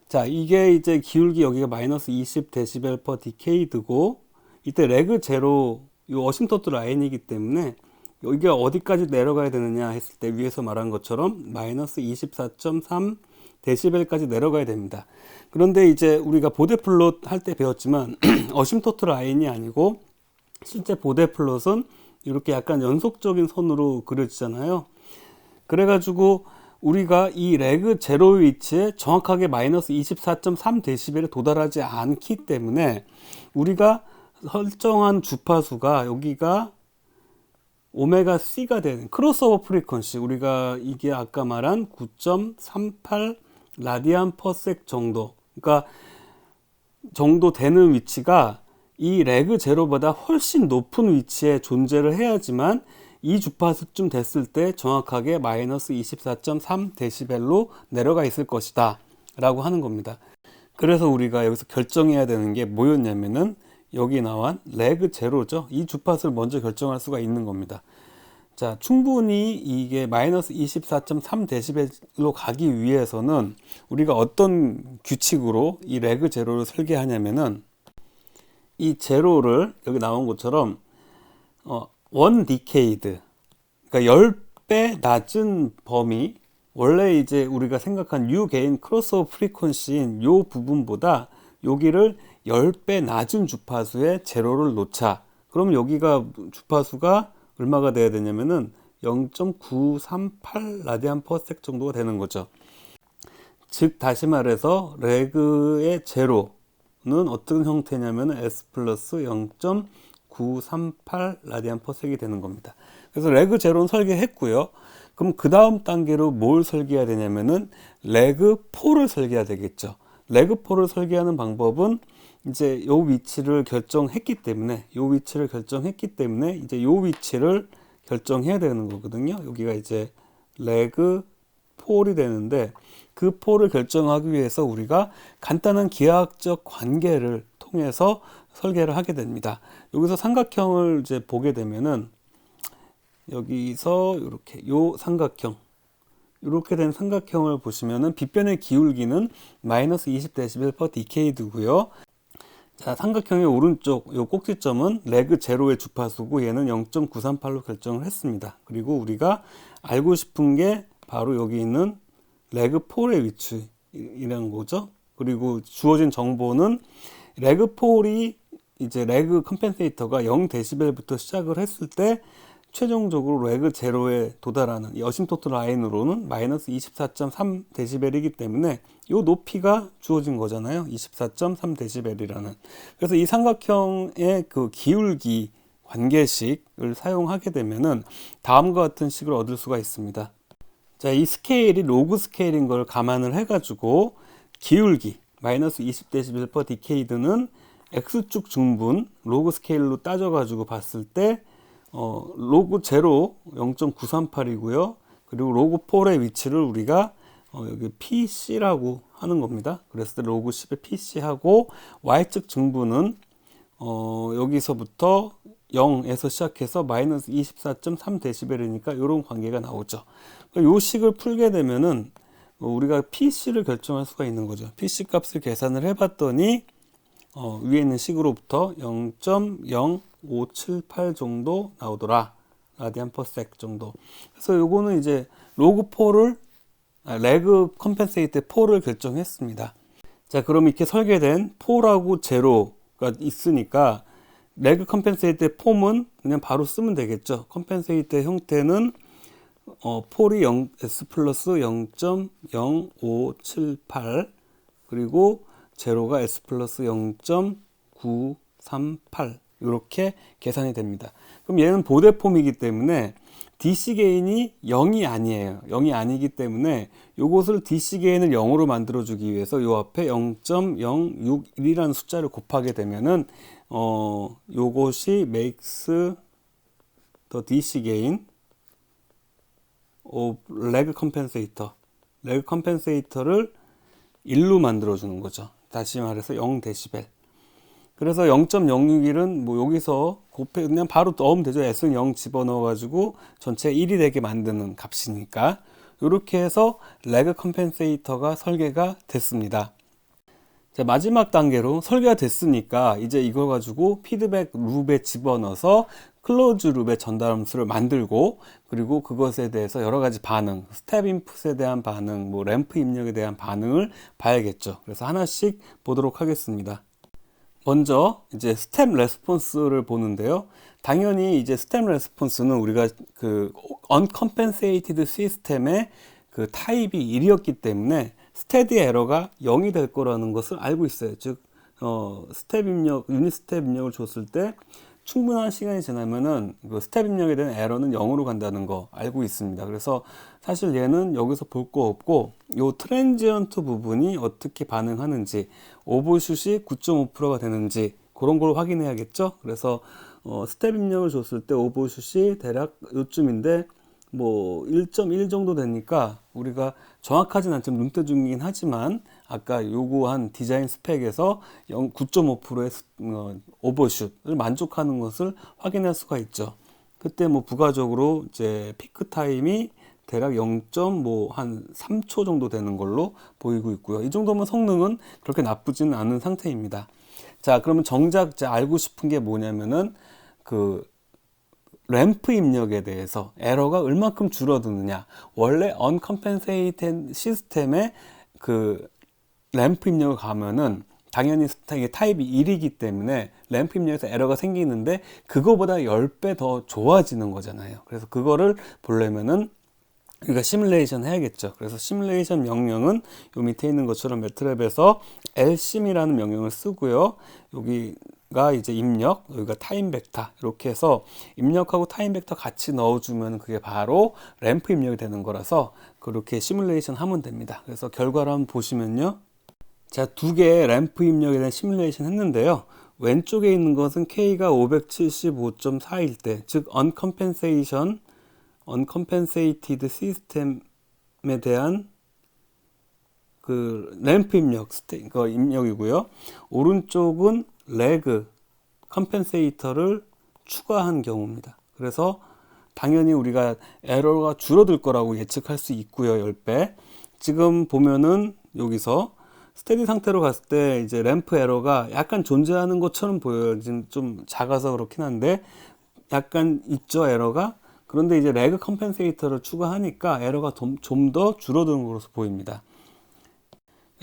자, 이게 이제 기울기 여기가 마이너스 20dB per decade고 이때 레그 제로 이 어심토트 라인이기 때문에 이게 어디까지 내려가야 되느냐 했을 때 위에서 말한 것처럼 마이너스 24.3dB까지 내려가야 됩니다. 그런데 이제 우리가 보데 플롯 할 때 배웠지만 어심토트 라인이 아니고 실제 보데 플롯은 이렇게 약간 연속적인 선으로 그려지잖아요. 그래가지고 우리가 이 레그 제로 위치에 정확하게 마이너스 24.3dB에 도달하지 않기 때문에 우리가 설정한 주파수가 여기가 오메가 C가 되는 크로스오버 프리퀀시, 우리가 이게 아까 말한 9.38 라디안 퍼 섹 정도, 그러니까 정도 되는 위치가 이 레그 제로보다 훨씬 높은 위치에 존재를 해야지만 이 주파수쯤 됐을 때 정확하게 마이너스 24.3dB로 내려가 있을 것이다 라고 하는 겁니다. 그래서 우리가 여기서 결정해야 되는 게 뭐였냐면은 여기 나온 레그 제로죠. 이 주파수를 먼저 결정할 수가 있는 겁니다. 자, 충분히 이게 마이너스 24.3dB로 가기 위해서는 우리가 어떤 규칙으로 이 레그 제로를 설계하냐면은 이 제로를 여기 나온 것처럼 1 디케이드, 그러니까 10배 낮은 범위, 원래 이제 우리가 생각한 U 게인 크로스오버 프리퀀시인 요 부분보다 여기를 10배 낮은 주파수에 제로를 놓자. 그럼 여기가 주파수가 얼마가 돼야 되냐면은 0.938 라디안 퍼 섹 정도가 되는 거죠. 즉 다시 말해서 레그의 제로는 어떤 형태냐면 S 플러스 0.938 라디안 퍼 섹이 되는 겁니다. 그래서 레그 제로는 설계했고요. 그럼 그 다음 단계로 뭘 설계해야 되냐면은 레그 4를 설계해야 되겠죠. 레그 4를 설계하는 방법은 이제 요 위치를 결정했기 때문에 이제 요 위치를 결정해야 되는 거거든요. 여기가 이제 레그 4이 되는데 그 4를 결정하기 위해서 우리가 간단한 기하학적 관계를 통해서 설계를 하게 됩니다. 여기서 삼각형을 이제 보게 되면은 여기서 이렇게 요 삼각형, 이렇게 된 삼각형을 보시면은 빗변의 기울기는 마이너스 20dB per decade고요. 자, 삼각형의 오른쪽 요 꼭지점은 레그 제로의 주파수고 얘는 0.938로 결정을 했습니다. 그리고 우리가 알고 싶은 게 바로 여기 있는 레그 4의 위치이라는 거죠. 그리고 주어진 정보는 레그 4이 이제 레그 컴펜세이터가 0dB부터 시작을 했을 때 최종적으로 레그 제로에 도달하는 이 어심토트 라인으로는 마이너스 24.3dB이기 때문에 이 높이가 주어진 거잖아요. 24.3dB이라는. 그래서 이 삼각형의 그 기울기 관계식을 사용하게 되면은 다음과 같은 식을 얻을 수가 있습니다. 자, 이 스케일이 로그 스케일인 걸 감안을 해가지고 기울기, 마이너스 20dB per decade는 X축 중분 로그 스케일로 따져가지고 봤을 때 로그 0 0.938이고요. 그리고 로그 4의 위치를 우리가 여기 PC라고 하는 겁니다. 그랬을 때 로그 10의 PC하고 Y축 중분은 여기서부터 0에서 시작해서 마이너스 24.3dB이니까 이런 관계가 나오죠. 이 식을 풀게 되면은 우리가 PC를 결정할 수가 있는 거죠. PC 값을 계산을 해봤더니 위에 있는 식으로부터 0.0578 정도 나오더라. 라디안 퍼 섹 정도. 그래서 요거는 이제 로그 4를 레그 컴펜세이트 4를 결정했습니다. 자, 그럼 이렇게 설계된 4라고 제로가 있으니까 레그 컴펜세이트 폼은 그냥 바로 쓰면 되겠죠. 컴펜세이트 형태는 폴이 S 플러스 0.0578 그리고 제로가 S 플러스 0.938 이렇게 계산이 됩니다. 그럼 얘는 보대폼이기 때문에 DC 게인이 0이 아니에요. 0이 아니기 때문에 요것을 DC 게인을 0으로 만들어 주기 위해서 요 앞에 0.061이라는 숫자를 곱하게 되면은 요것이 makes the DC gain of leg compensator. 레그 컴펜세이터를 1로 만들어 주는 거죠. 다시 말해서 0dB. 그래서 0.061은 뭐 여기서 그냥 바로 넣으면 되죠. S는 0 집어넣어 가지고 전체 1이 되게 만드는 값이니까. 이렇게 해서 레그 컴펜세이터가 설계가 됐습니다. 자, 마지막 단계로 설계가 됐으니까 이제 이걸 가지고 피드백 룹에 집어넣어서 클로즈 룹의 전달 함수를 만들고 그리고 그것에 대해서 여러 가지 반응, 스텝 인풋에 대한 반응, 뭐 램프 입력에 대한 반응을 봐야겠죠. 그래서 하나씩 보도록 하겠습니다. 먼저 이제 스텝 레스폰스를 보는데요. 당연히 이제 스텝 레스폰스는 우리가 그 uncompensated 시스템의 그 타입이 1이었기 때문에 스테디 에러가 0이 될 거라는 것을 알고 있어요. 즉 스텝 입력, 유닛 스텝 입력을 줬을 때 충분한 시간이 지나면은 그 스텝 입력에 대한 에러는 0으로 간다는 거 알고 있습니다. 그래서 사실 얘는 여기서 볼 거 없고 요 트랜지언트 부분이 어떻게 반응하는지 오버슛이 9.5%가 되는지 그런 걸 확인해야겠죠. 그래서 스텝 입력을 줬을 때 오버슛이 대략 요쯤인데 뭐 1.1 정도 되니까 우리가 정확하진 않지만 눈대중이긴 하지만 아까 요구한 디자인 스펙에서 9.5%의 오버슛을 만족하는 것을 확인할 수가 있죠. 그때 뭐 부가적으로 이제 피크 타임이 대략 3초 정도 되는 걸로 보이고 있고요. 이 정도면 성능은 그렇게 나쁘지는 않은 상태입니다. 자, 그러면 정작 알고 싶은 게 뭐냐면은 그 램프 입력에 대해서 에러가 얼마큼 줄어드느냐. 원래 uncompensated 시스템에 그 램프 입력을 가면은 당연히 타입이 1이기 때문에 램프 입력에서 에러가 생기는데 그거보다 10배 더 좋아지는 거잖아요. 그래서 그거를 보려면은 우리가 시뮬레이션 해야겠죠. 그래서 시뮬레이션 명령은 요 밑에 있는 것처럼 매트랩에서 lsim이라는 명령을 쓰고요. 여기가 이제 입력, 여기가 타임 벡터 이렇게 해서 입력하고 타임 벡터 같이 넣어주면 그게 바로 램프 입력이 되는 거라서 그렇게 시뮬레이션 하면 됩니다. 그래서 결과를 한번 보시면요. 자, 두 개의 램프 입력에 대한 시뮬레이션 했는데요. 왼쪽에 있는 것은 K가 575.4일 때, 즉 uncompensated 시스템에 대한 그 램프 입력, 그 입력이고요. 오른쪽은 레그 컴펜세이터를 추가한 경우입니다. 그래서 당연히 우리가 에러가 줄어들 거라고 예측할 수 있고요. 10배. 지금 보면은 여기서 스테디 상태로 갔을 때 이제 램프 에러가 약간 존재하는 것처럼 보여요. 지금 좀 작아서 그렇긴 한데 약간 있죠, 에러가. 그런데 이제 레그 컴펜세이터를 추가하니까 에러가 좀 더 줄어드는 것으로 보입니다.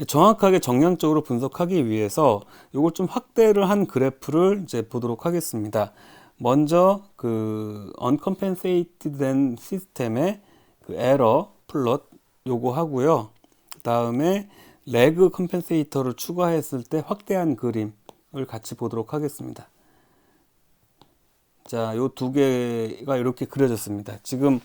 정확하게 정량적으로 분석하기 위해서 이걸 좀 확대를 한 그래프를 이제 보도록 하겠습니다. 먼저 그 uncompensated 된 시스템의 그 에러 플롯 요거 하고요. 그 다음에 레그 컴펜세이터를 추가했을 때 확대한 그림을 같이 보도록 하겠습니다. 자, 요 두 개가 이렇게 그려졌습니다. 지금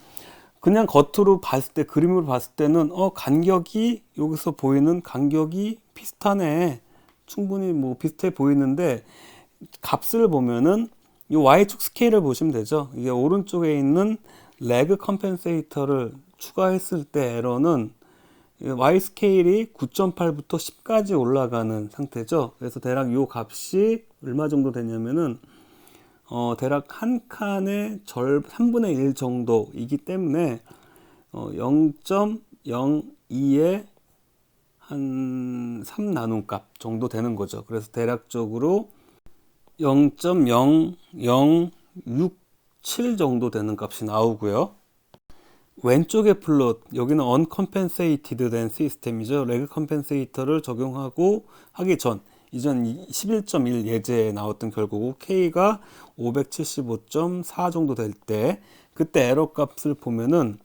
그냥 겉으로 봤을 때, 그림으로 봤을 때는 간격이, 여기서 보이는 간격이 비슷하네, 충분히 뭐 비슷해 보이는데, 값을 보면은 이 Y축 스케일을 보시면 되죠. 이게 오른쪽에 있는 레그 컴펜세이터를 추가했을 때 에러는 Y 스케일이 9.8부터 10까지 올라가는 상태죠. 그래서 대략 이 값이 얼마 정도 되냐면은 대략 한 칸의 3분의 1 정도이기 때문에 0.02의 한 3나눔값 정도 되는 거죠. 그래서 대략적으로 0.0067 정도 되는 값이 나오고요. 왼쪽의 플롯, 여기는 uncompensated 된 시스템이죠. 레그 컴펜세이터를 적용하고 하기 전, 이전 11.1 예제에 나왔던 결과고, K가 575.4 정도 될 때, 그때 에러 값을 보면은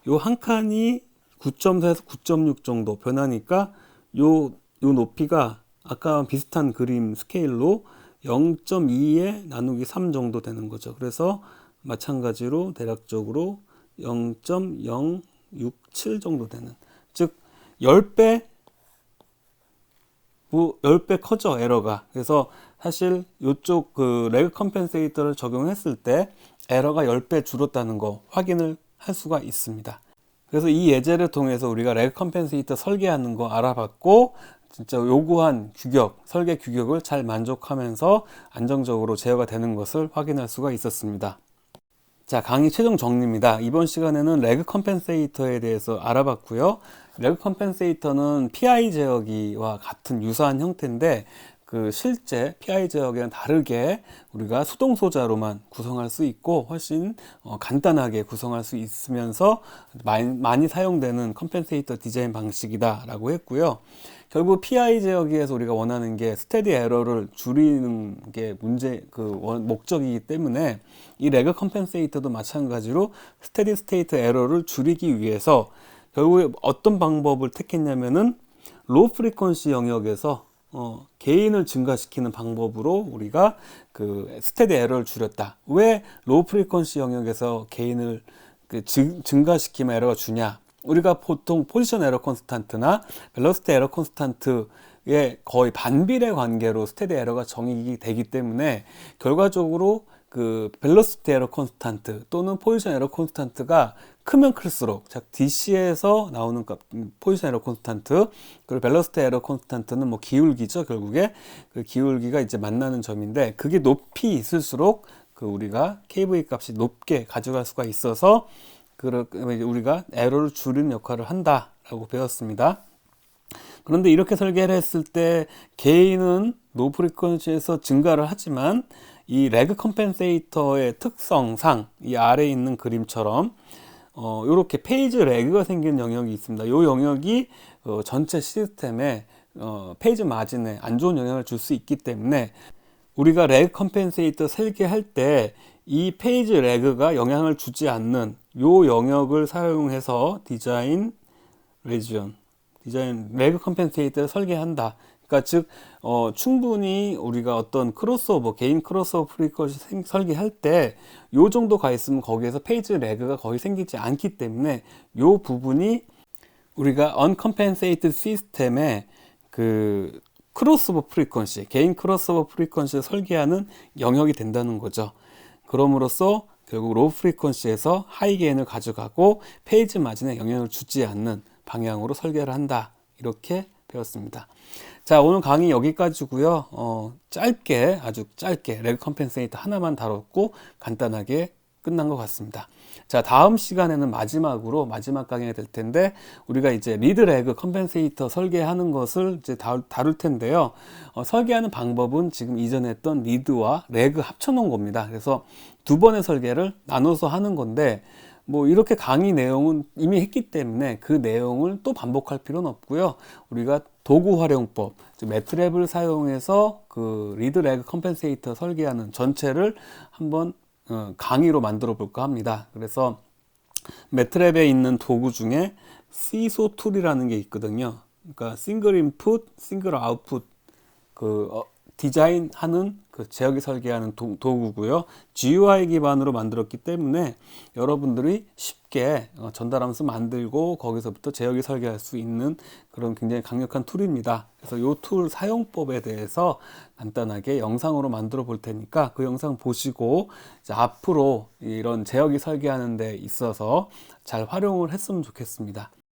요 한 칸이 9.4에서 9.6 정도 변하니까 요 높이가 아까 비슷한 그림 스케일로 0.2에 나누기 3 정도 되는 거죠. 그래서 마찬가지로 대략적으로 0.067 정도 되는, 즉 10배 10배 커져, 에러가. 그래서 사실 이쪽 그 레그 컴펜세이터를 적용했을 때 에러가 10배 줄었다는 거 확인을 할 수가 있습니다. 그래서 이 예제를 통해서 우리가 레그 컴펜세이터 설계하는 거 알아봤고, 진짜 요구한 규격, 설계 규격을 잘 만족하면서 안정적으로 제어가 되는 것을 확인할 수가 있었습니다. 자, 강의 최종 정리입니다. 이번 시간에는 레그 컴펜세이터에 대해서 알아봤고요. 레그 컴펜세이터는 PI 제어기와 같은 유사한 형태인데, 그 실제 PI 제어기랑 다르게 우리가 수동 소자로만 구성할 수 있고, 훨씬 간단하게 구성할 수 있으면서 많이 사용되는 컴펜세이터 디자인 방식이다 라고 했고요. 결국 PI 제어기에서 우리가 원하는 게 스테디 에러를 줄이는 게 목적이기 때문에, 이 레그 컴펜세이터도 마찬가지로 스테디 스테이트 에러를 줄이기 위해서 결국에 어떤 방법을 택했냐면은 로우 프리퀀시 영역에서 게인을 증가시키는 방법으로 우리가 그 스테디 에러를 줄였다. 왜 로우 프리퀀시 영역에서 게인을 증가시키면 에러가 주냐? 우리가 보통 포지션 에러 콘스탄트나 벨로시티 에러 콘스탄트의 거의 반비례 관계로 스테디 에러가 정의가 되기 때문에, 결과적으로 그 벨로시티 에러 콘스탄트 또는 포지션 에러 콘스탄트가 크면 클수록, 즉 DC에서 나오는 값, 포지션 에러 콘스탄트, 그리고 벨로시티 에러 콘스탄트는 뭐 기울기죠. 결국에 그 기울기가 이제 만나는 점인데, 그게 높이 있을수록 그 우리가 KV 값이 높게 가져갈 수가 있어서 우리가 에러를 줄이는 역할을 한다라고 배웠습니다. 그런데 이렇게 설계를 했을 때 게인은 노 프리퀀시에서 증가를 하지만, 이 레그 컴펜세이터의 특성상 이 아래에 있는 그림처럼 이렇게 페이지 레그가 생기는 영역이 있습니다. 이 영역이 전체 시스템에 페이지 마진에 안 좋은 영향을 줄 수 있기 때문에, 우리가 레그 컴펜세이터 설계할 때 이 페이지 레그가 영향을 주지 않는 이 영역을 사용해서 디자인 레그 컴펜세이터를 설계한다. 그러니까 즉 충분히 우리가 어떤 크로스오버, 개인 크로스오버 프리퀀시 설계할 때 요 정도 가 있으면 거기에서 페이지 레그가 거의 생기지 않기 때문에, 요 부분이 우리가 uncompensated 시스템의 그 크로스오버 프리퀀시, 개인 크로스오버 프리퀀시를 설계하는 영역이 된다는 거죠. 그럼으로써 결국 로우 프리퀀시에서 하이 게인을 가져가고 페이지 마진에 영향을 주지 않는 방향으로 설계를 한다. 이렇게 배웠습니다. 자, 오늘 강의 여기까지고요. 아주 짧게 레그 컴펜세이터 하나만 다뤘고 간단하게 끝난 것 같습니다. 자, 다음 시간에는 마지막 강의가 될 텐데, 우리가 이제 리드 레그 컴펜세이터 설계하는 것을 이제 다룰 텐데요. 설계하는 방법은 지금 이전에 했던 리드와 레그 합쳐 놓은 겁니다. 그래서 두 번의 설계를 나눠서 하는 건데, 뭐 이렇게 강의 내용은 이미 했기 때문에 그 내용을 또 반복할 필요는 없고요. 우리가 도구 활용법, 매트랩을 사용해서 그 리드 레그 컴펜세이터 설계하는 전체를 한번 강의로 만들어 볼까 합니다. 그래서 매트랩에 있는 도구 중에 시소 툴이라는 게 있거든요. 그러니까 싱글 인풋, 싱글 아웃풋, 디자인하는 그 제어기 설계하는 도구고요. GUI 기반으로 만들었기 때문에 여러분들이 쉽게 전달하면서 만들고 거기서부터 제어기 설계할 수 있는 그런 굉장히 강력한 툴입니다. 그래서 이 툴 사용법에 대해서 간단하게 영상으로 만들어 볼 테니까 그 영상 보시고 이제 앞으로 이런 제어기 설계하는 데 있어서 잘 활용을 했으면 좋겠습니다.